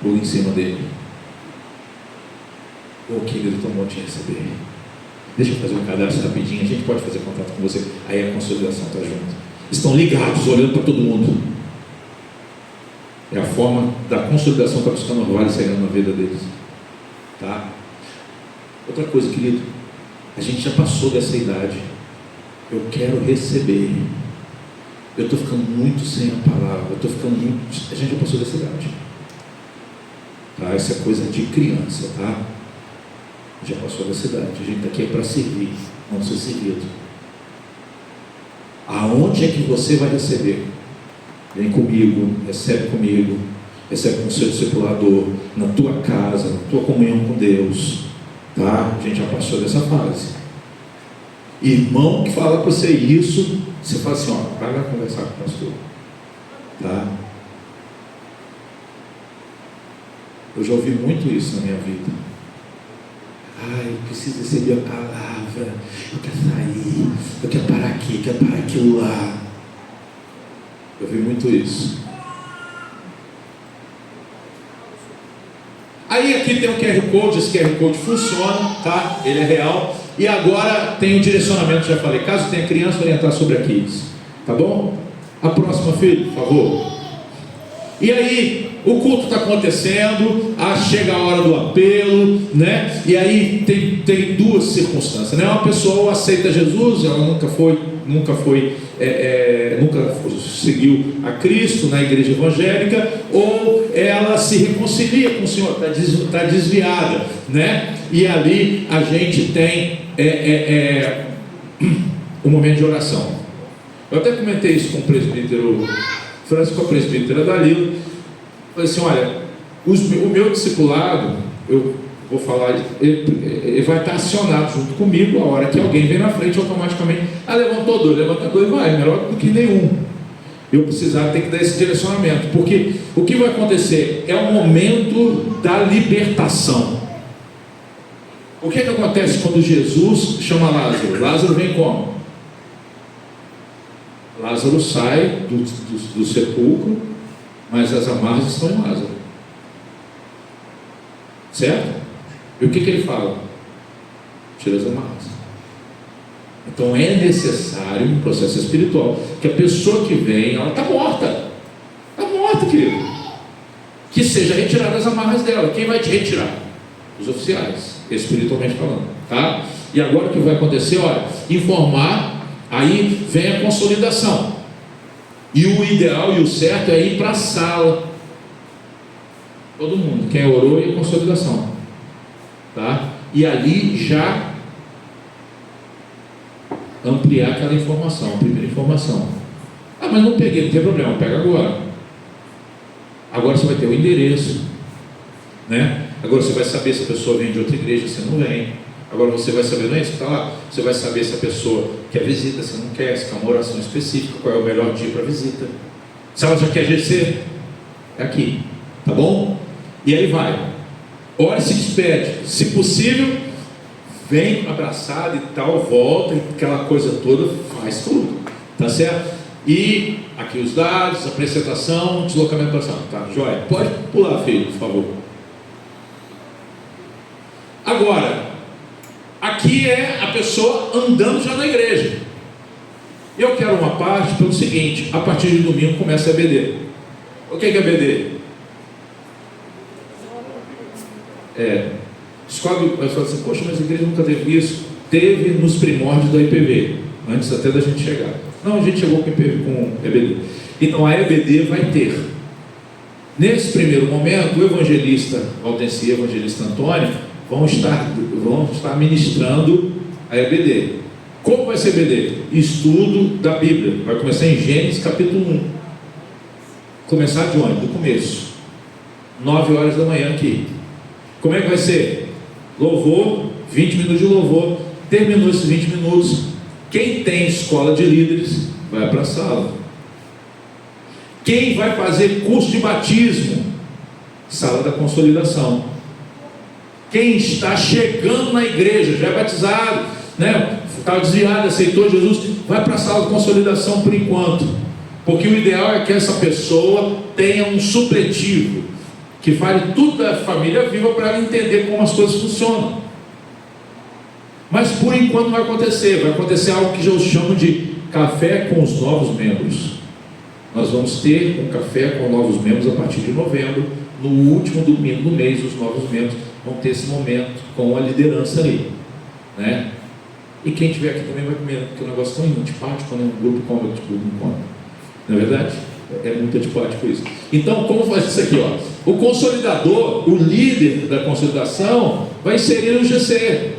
pula em cima dele. O querido tomou de receber. Deixa eu fazer um cadastro rapidinho, a gente pode fazer contato com você. Aí a consolidação está junto. Estão ligados, olhando para todo mundo. É a forma da consolidação que está buscando o vale sair na vida deles. Tá? Outra coisa, querido, a gente já passou dessa idade. Eu quero receber. Eu estou ficando muito sem a palavra. A gente já passou dessa idade. Tá? Essa é coisa de criança, tá? Já passou dessa idade. A gente está aqui é para servir, não ser servido. Aonde é que você vai receber? Vem comigo, recebe com o seu discipulador, na tua casa, na tua comunhão com Deus, tá? A gente já passou dessa fase. Irmão que fala para você isso, você fala assim, ó, vai lá conversar com o pastor, tá? Eu já ouvi muito isso na minha vida. Ai, eu preciso receber a palavra, eu quero sair, eu quero parar aqui, quero parar aquilo lá. Eu vi muito isso. Aí aqui tem um QR Code, esse QR Code funciona, tá? Ele é real. E agora tem o direcionamento, já falei, caso tenha criança, orientar sobre aqui, tá bom? A próxima, filho, por favor. E aí, o culto está acontecendo, chega a hora do apelo, né? E aí tem duas circunstâncias, né? Uma pessoa aceita Jesus, ela nunca seguiu a Cristo na igreja evangélica, ou ela se reconcilia com o Senhor, está desviada, né? E ali a gente tem um momento de oração. Eu até comentei isso com o presbítero Francisco, a presbítera Dalila. Falei assim, olha, o meu discipulado, eu vou falar, ele vai estar acionado junto comigo a hora que alguém vem na frente, automaticamente, levantou dois, vai, melhor do que nenhum. Eu precisar ter que dar esse direcionamento, porque o que vai acontecer é o momento da libertação. O que acontece quando Jesus chama Lázaro? Lázaro vem como? Lázaro sai do sepulcro, mas as amarras estão em Lázaro, certo? E o que ele fala? Tira as amarras. Então é necessário um processo espiritual, que a pessoa que vem, ela está morta, querido, que seja retirada as amarras dela. Quem vai te retirar? Os oficiais, espiritualmente falando, tá? E agora o que vai acontecer? Olha, informar. Aí vem a consolidação. E o ideal e o certo é ir para a sala. Todo mundo, quem orou, e a consolidação, tá? E ali já ampliar aquela informação, a primeira informação. Mas não peguei, não tem problema, pega agora. Agora você vai ter o endereço, né? Agora você vai saber se a pessoa vem de outra igreja, se não vem. Agora você vai saber, não é isso que está lá? Você vai saber se a pessoa quer visita, se não quer, se quer uma oração específica, qual é o melhor dia para visita. Se ela já quer GC, é aqui, tá bom? E aí vai. Ora, se despede, se possível, vem abraçado e tal, volta, e aquela coisa toda, faz tudo, tá certo? E aqui os dados, apresentação, deslocamento para ação, tá? Joia? Pode pular, filho, por favor. Agora, aqui é a pessoa andando já na igreja. Eu quero uma parte pelo seguinte: a partir de domingo começa a EBD. O que é EBD? Descobre, mas fala assim, poxa, mas a igreja nunca teve isso. Teve nos primórdios da IPV, antes até da gente chegar. Não, a gente chegou com EBD. Então a EBD vai ter. Nesse primeiro momento, o evangelista Valdenci e o evangelista Antônio vão estar ministrando a EBD. Como vai ser EBD? Estudo da Bíblia. Vai começar em Gênesis capítulo 1. Começar de onde? Do começo. 9 horas da manhã aqui. Como é que vai ser? Louvor, 20 minutos de louvor. Terminou esses 20 minutos. Quem tem escola de líderes, vai para a sala. Quem vai fazer curso de batismo? Sala da consolidação. Quem está chegando na igreja, já é batizado, né? Está desviado, aceitou Jesus, vai para a sala de consolidação por enquanto. Porque o ideal é que essa pessoa tenha um supletivo, que fale tudo da família viva para ela entender como as coisas funcionam. Mas por enquanto vai acontecer algo que eu chamo de café com os novos membros. Nós vamos ter um café com novos membros a partir de novembro. No último domingo do mês, os novos membros vão ter esse momento com a liderança ali, né? E quem estiver aqui também vai comer, porque o negócio é tão antipático, né? Um grupo come, outro grupo não come. Não é verdade? É muito antipático isso. Então, como faz isso aqui? Ó? O consolidador, o líder da consolidação, vai inserir o GC.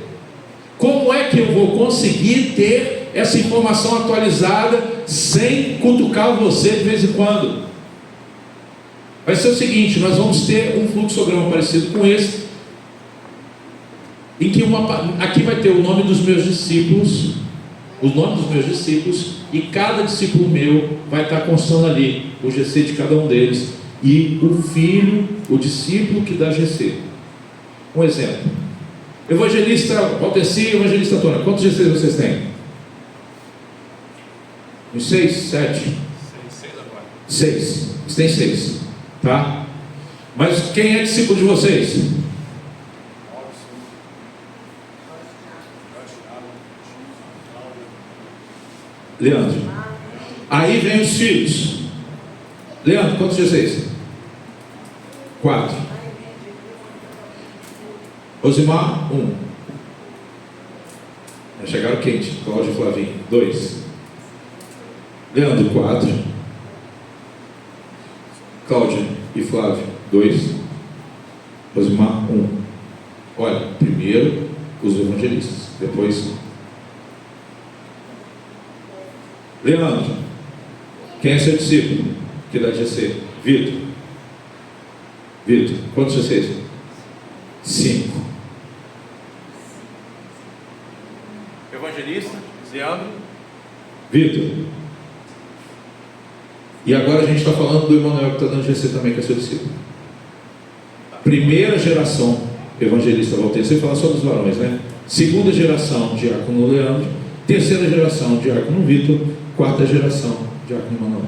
Como é que eu vou conseguir ter essa informação atualizada sem cutucar você de vez em quando? Vai ser o seguinte: nós vamos ter um fluxograma parecido com esse, em que aqui vai ter o nome dos meus discípulos, e cada discípulo meu vai estar constando ali o GC de cada um deles, e o filho, o discípulo que dá GC. Um exemplo: evangelista Valteci, evangelista Antônio, quantos GCs vocês têm? Uns 6, 7? 6. Vocês têm 6, tá? Mas quem é discípulo de vocês? Leandro. Aí vem os filhos. Leandro, quantos GCs? 4. Rosimar, 1. Já chegaram quente. Cláudio e Flavinho, 2. Leandro, 4. Cláudia e Flávio, 2. Rosimar, 1. Olha, primeiro os evangelistas, depois Leandro. Quem é seu discípulo que dá GC? Vitor, quantos GCs? 5. Evangelista, Leandro, Vitor. E agora a gente está falando do Emanuel que está dando GC também, que é seu discípulo. Primeira geração, evangelista Valteci, você fala só dos varões, né? Segunda geração, diácono Leandro. Terceira geração, diácono Vitor. Quarta geração, diácono Emanuel.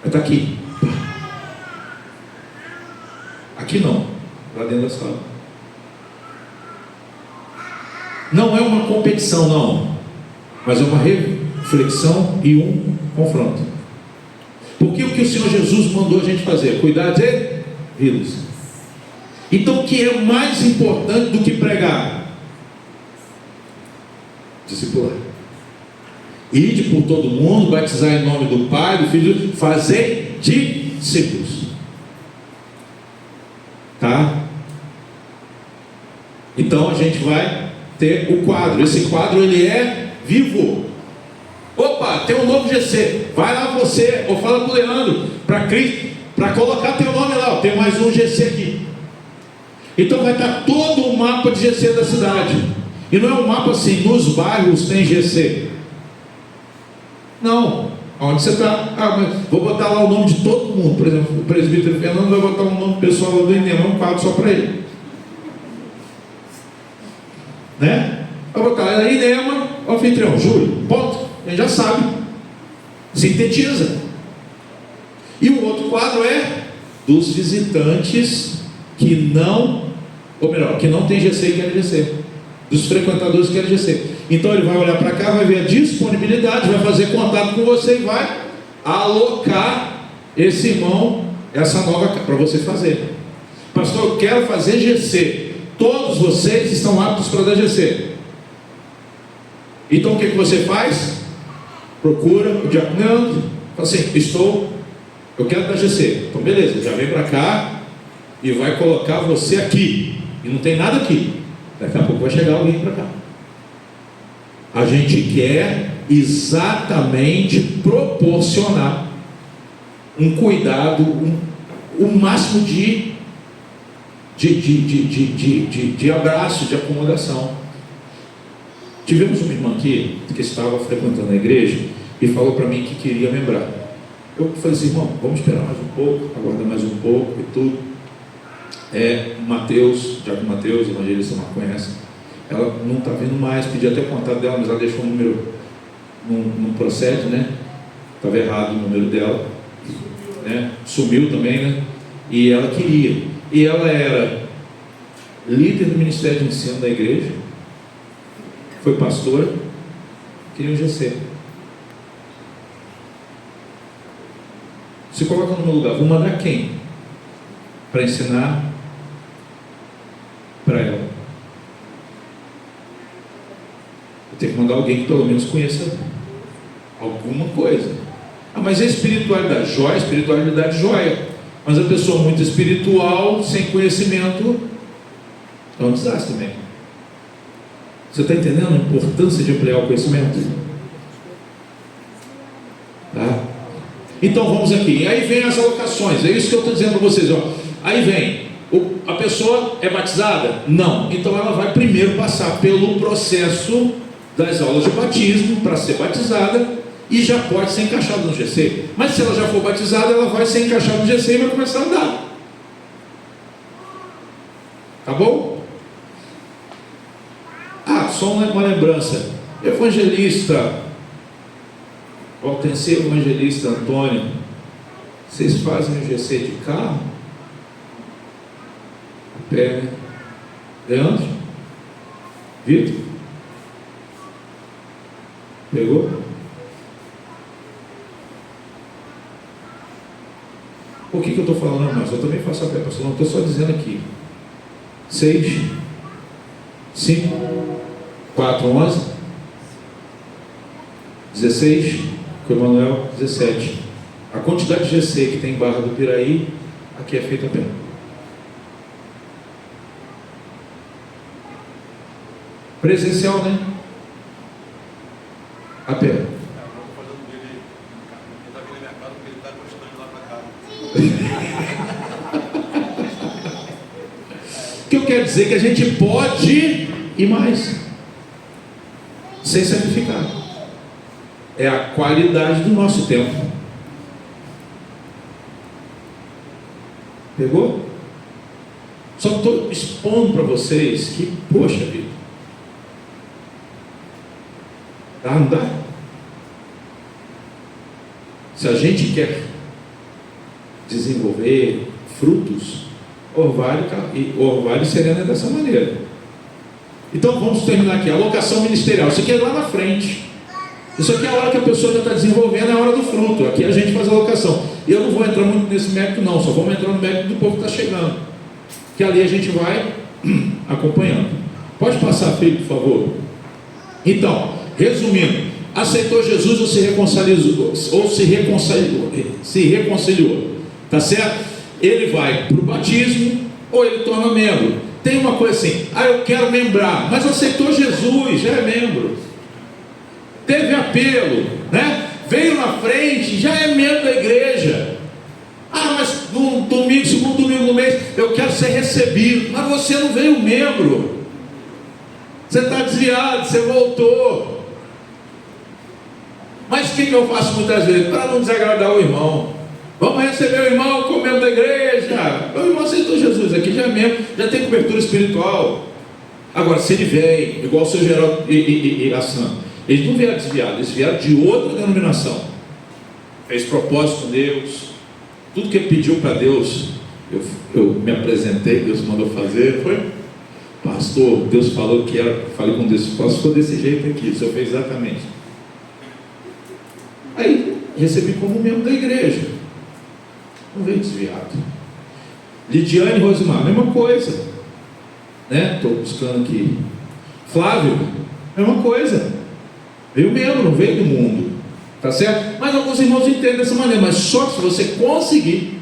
Está aqui. Aqui não, lá dentro da sala. Não é uma competição, não, mas é uma reflexão e um confronto. Porque o que o Senhor Jesus mandou a gente fazer? Cuidar de vidas. Então, o que é mais importante do que pregar? Discipular. Ide por todo mundo, batizar em nome do Pai, do Filho, fazer discípulos. Tá? Então a gente vai ter o quadro. Esse quadro ele é vivo. Opa, tem um novo GC. Vai lá você, ou fala para o Leandro, para colocar teu nome lá. Ó, tem mais um GC aqui. Então vai estar todo o mapa de GC da cidade. E não é um mapa assim, nos bairros tem GC. Não. Onde você está? Mas vou botar lá o nome de todo mundo. Por exemplo, o presbítero Fernando vai botar um nome pessoal lá do INEM, um quadro só para ele. Né? Vai botar lá INEMA, anfitrião, Júlio, ponto. A gente já sabe. Sintetiza. E o outro quadro é dos visitantes que não, ou melhor, que não tem GC e querem GC. Dos frequentadores que querem GC. Então ele vai olhar para cá, vai ver a disponibilidade, vai fazer contato com você e vai alocar esse irmão, essa nova para você fazer. Pastor, eu quero fazer GC. Todos vocês estão aptos para dar GC. Então o que você faz? Procura o diácono Leandro. Fala assim, eu quero dar GC. Então beleza, já vem para cá e vai colocar você aqui. E não tem nada aqui. Daqui a pouco vai chegar alguém para cá. A gente quer exatamente proporcionar um cuidado, o máximo de abraço, de acomodação. Tivemos uma irmã aqui que estava frequentando a igreja e falou para mim que queria membrar. Eu falei assim: irmão, vamos esperar mais um pouco, aguardar mais um pouco e tudo. Mateus, Diácono Mateus, evangelista, não conhece. Ela não está vindo mais, pedi até o contato dela, mas ela deixou o número, não procede, né? Estava errado o número dela, né? Sumiu também, né? E ela queria. E ela era líder do Ministério de Ensino da igreja, foi pastora, queria um GC. Se coloca no meu lugar, vou mandar quem? Para ensinar para ela. Eu tenho que mandar alguém que pelo menos conheça alguma coisa. Mas é espiritualidade joia. Mas a pessoa muito espiritual, sem conhecimento, é um desastre também. Você está entendendo a importância de ampliar o conhecimento? Tá? Então vamos aqui. E aí vem as alocações. É isso que eu estou dizendo para vocês. Ó. Aí vem. A pessoa é batizada? Não. Então ela vai primeiro passar pelo processo das aulas de batismo para ser batizada. E já pode ser encaixada no GC. Mas se ela já for batizada, ela vai ser encaixada no GC e vai começar a andar. Tá bom? Só uma lembrança. Evangelista Valtenceu, evangelista Antônio, vocês fazem o GC de carro? A pé, né? Leandro? Vitor? Pegou? Por que eu estou falando mais? Eu também faço a pé, pastor. Não estou só dizendo aqui. 6, 5, 4, 11, 16, com o Emanuel, 17. A quantidade de GC que tem em Barra do Piraí, aqui é feita a pé. Presencial, né? A pé. O que eu quero dizer é que a gente pode ir mais, sem sacrificar. É a qualidade do nosso tempo. Pegou? Só estou expondo para vocês que, poxa vida, não dá. Se a gente quer desenvolver frutos, Orvalho e Serena é dessa maneira. Então vamos terminar aqui. Alocação ministerial. Isso aqui é lá na frente. Isso aqui é a hora que a pessoa já está desenvolvendo, é a hora do fruto. Aqui a gente faz a alocação. E eu não vou entrar muito nesse mérito não, só vamos entrar no mérito do povo que está chegando, que ali a gente vai acompanhando. Pode passar, filho, por favor. Então, resumindo, aceitou Jesus ou se reconciliou, tá certo? Ele vai para o batismo ou ele torna membro. Tem uma coisa assim: eu quero membrar, mas aceitou Jesus, já é membro, teve apelo, né? Veio na frente, já é membro da igreja. Mas no domingo, segundo domingo do mês, eu quero ser recebido. Mas você não veio membro, você está desviado, você voltou. Mas o que eu faço muitas vezes? Para não desagradar o irmão, vamos receber o irmão como membro da igreja. O irmão aceitou Jesus, aqui já é membro, já tem cobertura espiritual. Agora, se ele vem, igual o seu Geraldo e a Sam, eles não vieram desviados, eles vieram de outra denominação, fez propósito com Deus, tudo que ele pediu para Deus, eu me apresentei, Deus mandou fazer, foi: pastor, Deus falou que era, falei com Deus, ficou desse jeito aqui, o senhor fez exatamente. Aí recebi como membro da igreja, não veio desviado. Lidiane e Rosimar, mesma coisa, né? Estou buscando aqui. Flávio, mesma coisa, veio membro, não veio do mundo, tá certo? Mas alguns irmãos entendem dessa maneira, mas só se você conseguir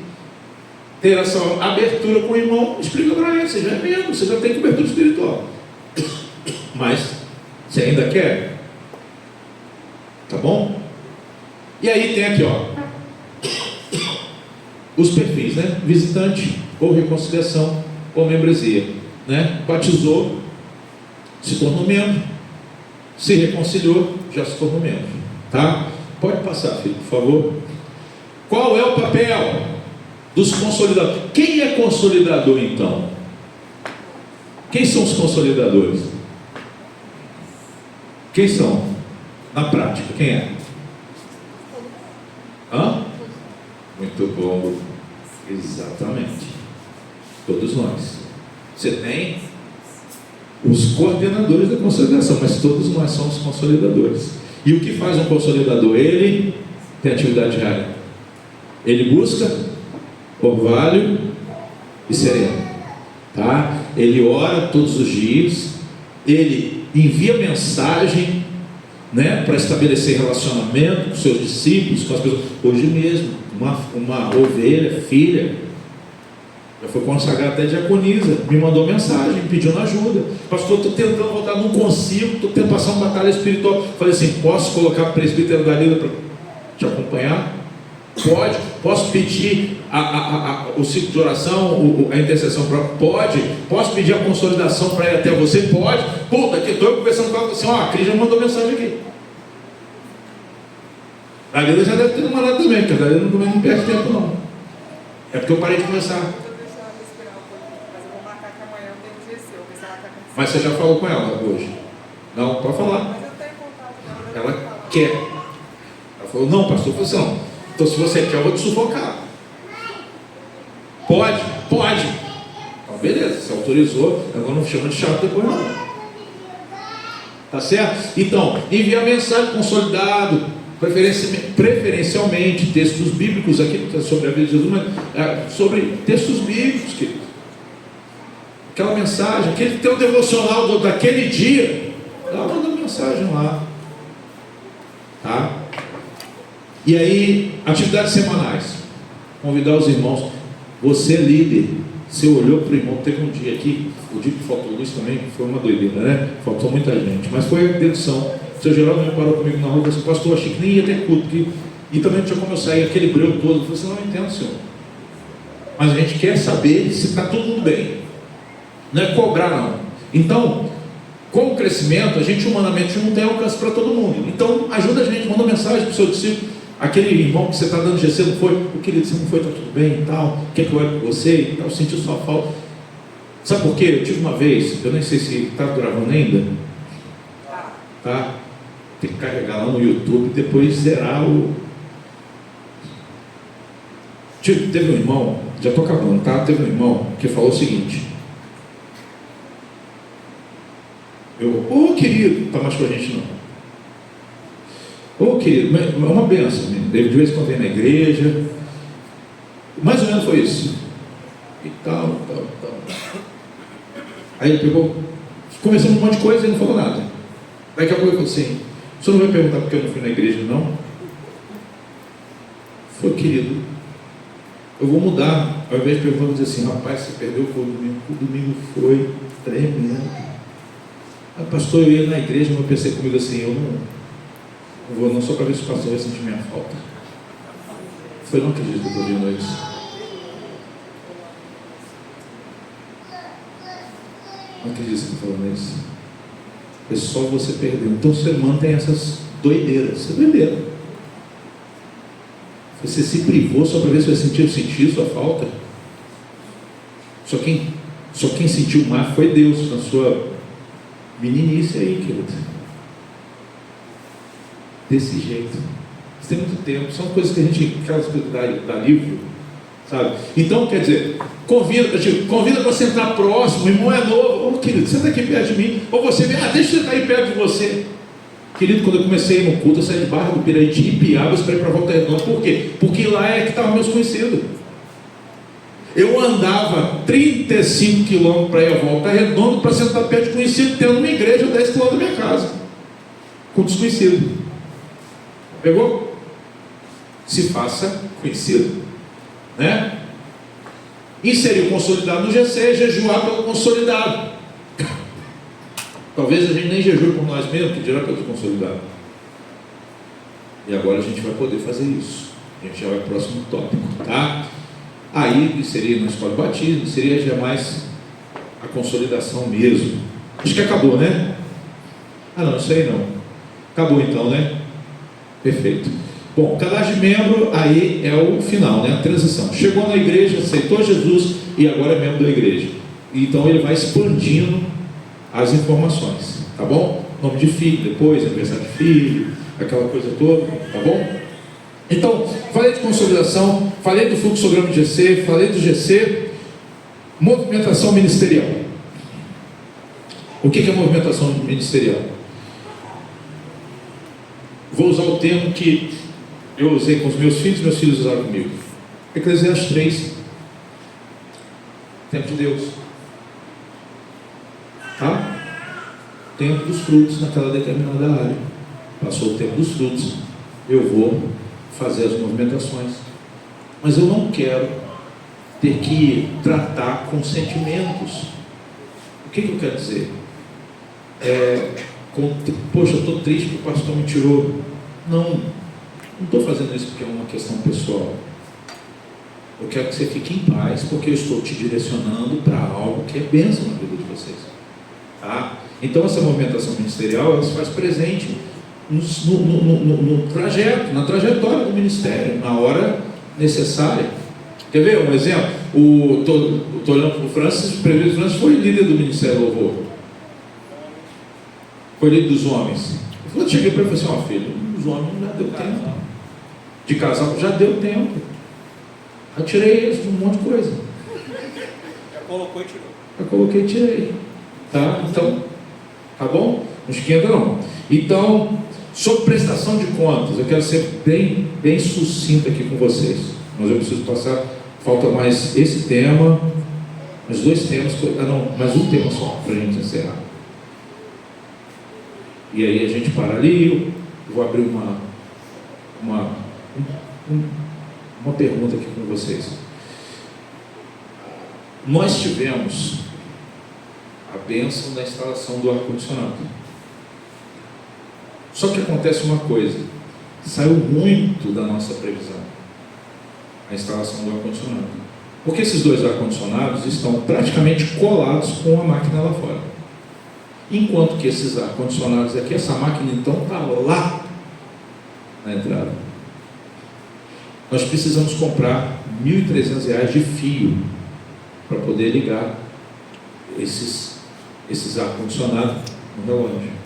ter essa abertura com o irmão, explica para ele: você já é membro, você já tem cobertura espiritual. Mas você ainda quer? bom? E aí tem aqui, ó, os perfis, né? Visitante, ou reconciliação, ou membresia, né? Batizou, se tornou membro. Se reconciliou, já se tornou membro, tá? Pode passar, filho, por favor. Qual é o papel dos consolidadores? Quem é consolidador, então? Quem são os consolidadores? Quem são? Na prática, quem é? Hã? Muito bom. Exatamente. Todos nós. Você tem os coordenadores da consolidação, mas todos nós somos consolidadores. E o que faz um consolidador? Ele tem atividade diária. Ele busca orvalho e sereno, tá? Ele ora todos os dias. Ele envia mensagem, né, para estabelecer relacionamento com seus discípulos, com as pessoas. Hoje mesmo, uma ovelha, filha, já foi consagrada até diaconisa, me mandou mensagem, pedindo ajuda. Pastor, estou tentando voltar, não consigo, estou tentando passar uma batalha espiritual. Falei assim, posso colocar o presbítero da Lila para te acompanhar? Pode. Posso pedir o ciclo de oração, a intercessão? Pode. Posso pedir a consolidação para ir até você? Pode. Puta, que estou conversando com ela assim, ó, a Cris já mandou mensagem aqui. A Lila já deve ter namorado também, porque a Lila também não perde tempo não. É porque eu parei de conversar. Mas você já falou com ela hoje? Não, pode falar. Ela quer. Ela falou, não, pastor, eu falei assim, não. Então se você quer, eu vou te sufocar. Pode? Pode. Então beleza, você autorizou, agora não chama de chato depois não. Tá certo? Então, enviar mensagem consolidado, preferencialmente textos bíblicos, aqui não está sobre a vida de Jesus, mas sobre textos bíblicos, querido. Aquela mensagem, aquele teu devocional daquele dia, ela manda mensagem lá, tá? E aí, atividades semanais, convidar os irmãos. Você é líder, você olhou para o irmão, teve um dia aqui, o dia que faltou luz também, foi uma doideira, né? Faltou muita gente, mas foi a dedução. O seu Geraldo me parou comigo na rua e falou assim, pastor, achei que nem ia ter culto, e também não tinha como eu sair, aquele breu todo. Eu falei assim, não entendo, senhor, mas a gente quer saber se está todo mundo bem. Não é cobrar não. Então, com o crescimento, a gente humanamente não tem alcance para todo mundo. Então, ajuda a gente, manda mensagem para o seu discípulo. Aquele irmão que você está dando GC, não foi? O querido, você não foi, está tudo bem e tal. Quer que eu olhe com você e tal? Sentiu sua falta. Sabe por quê? Eu tive uma vez, eu nem sei se está gravando ainda. Tá? Tem que carregar lá no YouTube e depois zerar o... Teve um irmão, já estou acabando, tá? Teve um irmão que falou o seguinte... Ô querido, não está mais com a gente não. Ô querido, é uma benção, ele de vez em quando vem na igreja, mais ou menos foi isso. E tal. Aí ele pegou, começou um monte de coisa e não falou nada. Daqui a pouco ele falou assim, o senhor não vai perguntar porque eu não fui na igreja não? Foi, querido, eu vou mudar. Ao invés de perguntar, eu vou dizer assim, rapaz, você perdeu o domingo foi tremendo. Pastor, eu ia na igreja, mas eu pensei comigo assim, eu não vou não só para ver se o pastor vai sentir minha falta. Eu não acredito que eu estou vendo isso. Não acredito que você está falando isso. É só você perder. Então o ser humano tem essas doideiras. Isso é doideira. Você se privou só para ver se vai sentir sua falta. Só quem sentiu mais foi Deus na sua meninice aí, querido. Desse jeito. Isso tem muito tempo. São coisas que a gente, aquelas coisas dá livro, sabe? Então, quer dizer, convida para sentar próximo. O irmão é novo. Ô, querido, senta aqui perto de mim. Ou você vem, deixa eu sentar aí perto de você. Querido, quando eu comecei no culto, eu saí de Barra do Piraí, Piabas, para ir para Volta Redonda. Por quê? Porque lá é que estavam meus conhecidos. Eu andava 35 quilômetros para ir a Volta Redonda para sentar perto de conhecido, tendo uma igreja a 10 quilômetros da minha casa, com desconhecido. Pegou? Se faça conhecido, né? Inserir o consolidado no GC, jejuar pelo consolidado. Talvez a gente nem jejue por nós mesmos, que dirá pelo consolidado. E agora a gente vai poder fazer isso. A gente já vai para o próximo tópico, tá? Aí seria na escola de batismo, seria já mais a consolidação mesmo. Acho que acabou, né? Ah não, isso aí não. Acabou então, né? Perfeito. Bom, cadastro de membro aí é o final, né? A transição. Chegou na igreja, aceitou Jesus e agora é membro da igreja. Então ele vai expandindo as informações, tá bom? Nome de filho, depois aniversário de filho, aquela coisa toda, tá bom? Então, falei de consolidação, falei do fluxograma de GC, falei do GC, movimentação ministerial. O que é movimentação ministerial? Vou usar o termo que eu usei com os meus filhos usaram comigo. Eclesiastes 3, tempo de Deus. Tá? Tempo dos frutos naquela determinada área. Passou o tempo dos frutos, eu vou fazer as movimentações. Mas eu não quero ter que tratar com sentimentos. O que eu quero dizer? Poxa, eu estou triste que o pastor me tirou. Não estou fazendo isso porque é uma questão pessoal. Eu quero que você fique em paz, porque eu estou te direcionando para algo que é bênção na vida de vocês. Tá? Então essa movimentação ministerial, ela se faz presente no trajeto, na trajetória do ministério, na hora necessária. Quer ver um exemplo? Estou olhando para o Francis, o prefeito Francis foi líder do Ministério Louvor. Foi líder dos homens. Eu cheguei para ele e falei assim, filho, os homens já deu tempo. De casal já deu tempo. Eu tirei eles de um monte de coisa.
Já colocou e tirou.
Eu coloquei e tirei. Tá? Então, tá bom? Não esquenta não. Então, sobre prestação de contas, eu quero ser bem sucinto aqui com vocês. Mas eu preciso passar, falta mais esse tema, mais dois temas, mais um tema só, para a gente encerrar. E aí a gente para ali, eu vou abrir uma pergunta aqui com vocês. Nós tivemos a bênção da instalação do ar-condicionado. Só que acontece uma coisa, saiu muito da nossa previsão, a instalação do ar-condicionado. Porque esses dois ar-condicionados estão praticamente colados com a máquina lá fora. Enquanto que esses ar-condicionados aqui, essa máquina então está lá na entrada. Nós precisamos comprar R$ 1.300 de fio para poder ligar esses ar-condicionados no relógio.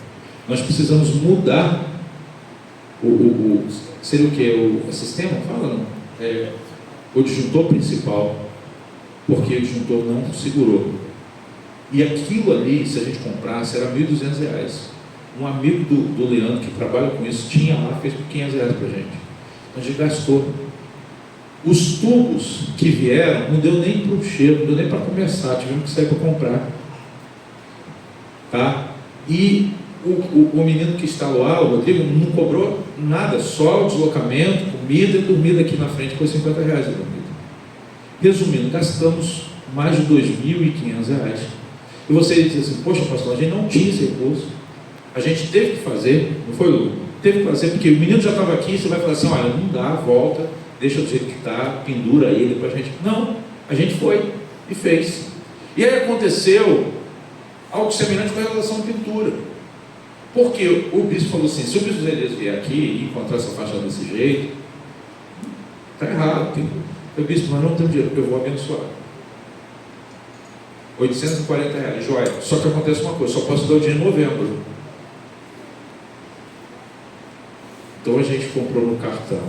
Nós precisamos mudar seria o que? O sistema? Fala não? O disjuntor principal, porque o disjuntor não segurou. E aquilo ali, se a gente comprasse, era R$ 1.200. Um amigo do Leandro que trabalha com isso tinha lá, fez por R$ 500 para a gente. A gente gastou. Os tubos que vieram, não deu nem para o cheiro, não deu nem para começar, tivemos que sair para comprar. Tá? E o menino que instalou lá, o Rodrigo, não cobrou nada, só o deslocamento, comida e dormida aqui na frente, foi R$ 50 a dormida. Resumindo, gastamos mais de R$ 2.500. E você diz assim, poxa pastor, a gente não tinha esse recurso, a gente teve que fazer, não foi, Lu? Teve que fazer, porque o menino já estava aqui, você vai falar assim, olha, não dá, volta, deixa do jeito que está, pendura ele para a gente. Não, a gente foi e fez. E aí aconteceu algo semelhante com a relação à pintura. Porque o bispo falou assim, se o bispo Elias vier aqui e encontrar essa faixa desse jeito, está errado. Eu bispo, mas não tenho dinheiro, porque eu vou abençoar. R$ 840, joia. Só que acontece uma coisa, só posso dar o dinheiro em novembro. Então a gente comprou no cartão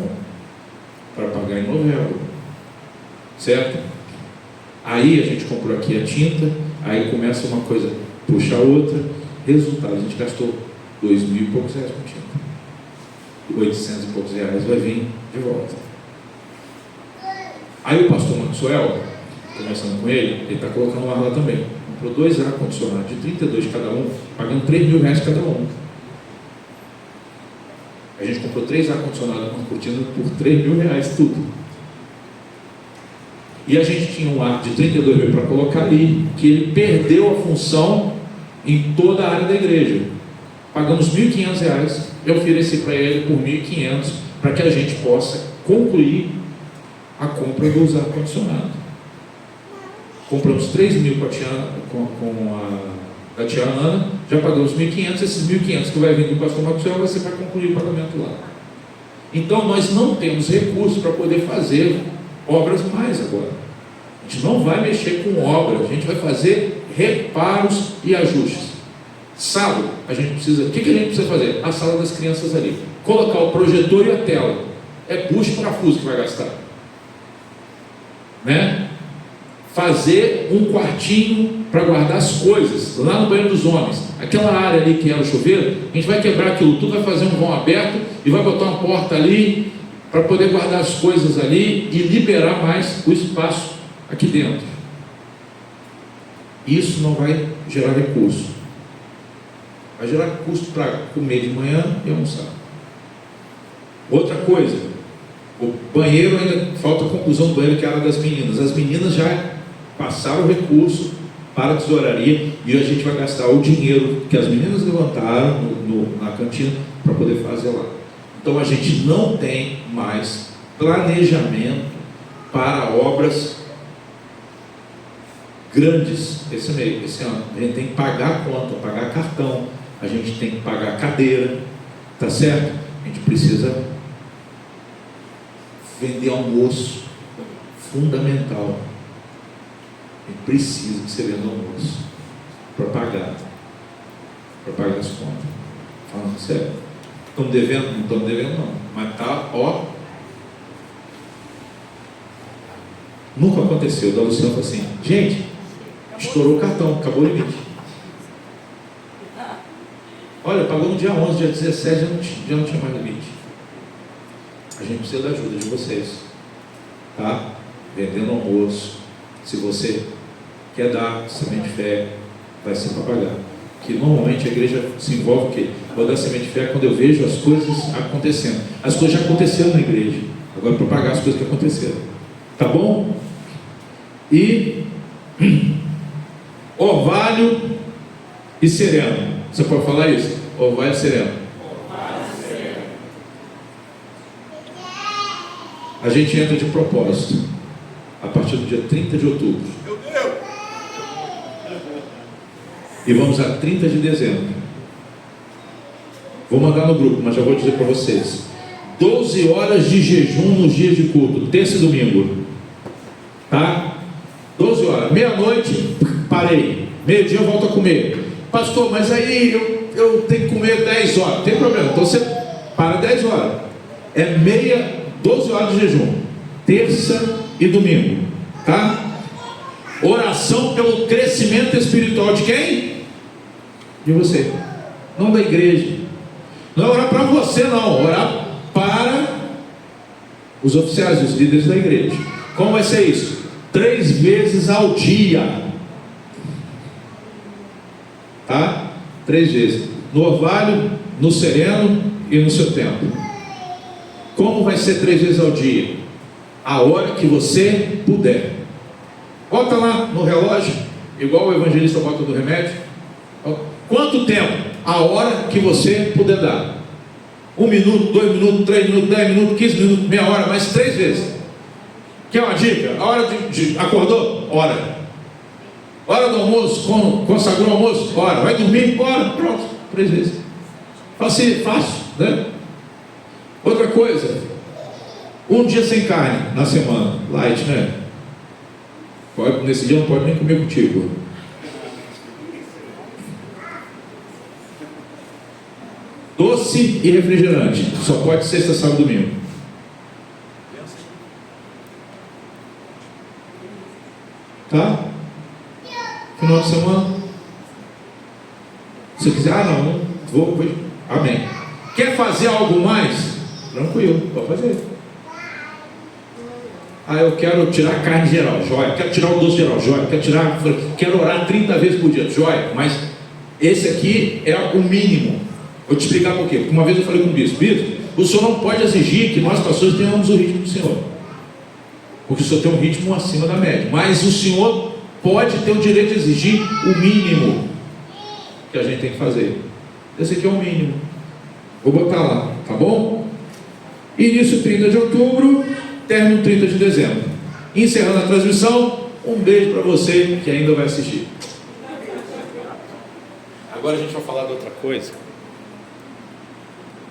para pagar em novembro, certo? Aí a gente comprou aqui a tinta, aí começa uma coisa, puxa a outra, resultado, a gente gastou R$ 2.000 e poucos com tinta, 800 e poucos reais vai vir de volta. Aí o pastor Maxwell, conversando com ele está colocando um ar lá também, comprou 2 ar-condicionados de 32 cada um, pagando R$ 3.000 cada um. A gente comprou 3 ar-condicionados com cortina por R$ 3.000 tudo. E a gente tinha um ar de 32 mil para colocar ali, que ele perdeu a função em toda a área da igreja. Pagamos R$ 1.500, eu ofereci para ele por R$ 1.500, para que a gente possa concluir a compra do ar-condicionado. Compramos 3 mil com a tia Ana, já pagamos 1.500, esses 1.500 que vai vir do pastor Maxwell vai ser para concluir o pagamento lá. Então nós não temos recursos para poder fazer obras mais agora. A gente não vai mexer com obra, a gente vai fazer reparos e ajustes. Sábado, a gente precisa, o que a gente precisa fazer? A sala das crianças ali, colocar o projetor e a tela. É bucho e parafuso que vai gastar, né? Fazer um quartinho para guardar as coisas lá no banheiro dos homens, aquela área ali que era o chuveiro, a gente vai quebrar aquilo tudo, vai fazer um vão aberto e vai botar uma porta ali para poder guardar as coisas ali e liberar mais o espaço aqui dentro. Isso não vai gerar recurso, vai gerar custo para comer de manhã e almoçar. Outra coisa, o banheiro ainda falta a conclusão do banheiro, que era das meninas. As meninas já passaram o recurso para a tesouraria e a gente vai gastar o dinheiro que as meninas levantaram na cantina para poder fazer lá. Então a gente não tem mais planejamento para obras grandes esse ano. A gente tem que pagar conta, pagar cartão, a gente tem que pagar cadeira, tá certo? A gente precisa vender almoço, fundamental. A gente precisa que você venda almoço para pagar as contas. Falando sério. Estamos devendo? Não estamos devendo não, mas tá, ó. Nunca aconteceu. Da Luciana falou assim: gente, estourou o cartão, acabou o limite. Olha, pagou no dia 11, dia 17 já não tinha mais limite. A gente precisa da ajuda de vocês, tá? Vendendo almoço. Se você quer dar semente de fé, vai ser para pagar. Que normalmente a igreja se envolve o quê? Vou dar semente de fé quando eu vejo as coisas acontecendo. As coisas já aconteceram na igreja, agora para pagar as coisas que aconteceram. Tá bom? E orvalho e sereno. Você pode falar isso? Orvalho e sereno. A gente entra de propósito a partir do dia 30 de outubro. Meu Deus! E vamos a 30 de dezembro. Vou mandar no grupo, mas já vou dizer para vocês: 12 horas de jejum nos dias de culto, terça e domingo. Tá? 12 horas. Meia-noite, parei. Meio-dia eu volto a comer. Pastor, mas aí eu tenho que comer 10 horas. Não tem problema. Então você para 10 horas. É 12 horas de jejum. Terça e domingo. Tá? Oração pelo crescimento espiritual de quem? De você. Não da igreja. Não é orar para você, não. Orar para os oficiais, os líderes da igreja. Como vai ser isso? 3 vezes ao dia. Tá? 3 vezes. No orvalho, no sereno e no seu tempo. Como vai ser 3 vezes ao dia? A hora que você puder. Bota lá no relógio, igual o evangelista bota do remédio. Quanto tempo? A hora que você puder dar. 1 minuto, 2 minutos, 3 minutos, 10 minutos, 15 minutos, meia hora, mais 3 vezes. Quer uma dica? A hora de acordou? Hora. Hora do almoço, consagrou o almoço? Hora. Vai dormir? Hora. Pronto. 3 vezes. Fácil, né? Outra coisa, um dia sem carne na semana. Light, né? Nesse dia não pode nem comer contigo. Doce e refrigerante. Só pode sexta, sábado e domingo. Tá? Final de semana. Se você quiser, não vou. Amém. Quer fazer algo mais? Tranquilo, pode fazer. Eu quero tirar a carne geral, joia. Quero tirar o doce geral, joia. Quero orar 30 vezes por dia, joia. Mas esse aqui é o mínimo. Vou te explicar por quê. Porque uma vez eu falei com o bispo: o senhor não pode exigir que nós pastores tenhamos o ritmo do senhor, porque o senhor tem um ritmo acima da média. Mas o senhor pode ter o direito de exigir o mínimo que a gente tem que fazer. Esse aqui é o mínimo. Vou botar lá, tá bom? Início 30 de outubro, término 30 de dezembro. Encerrando a transmissão, um beijo para você que ainda vai assistir. Agora a gente vai falar de outra coisa.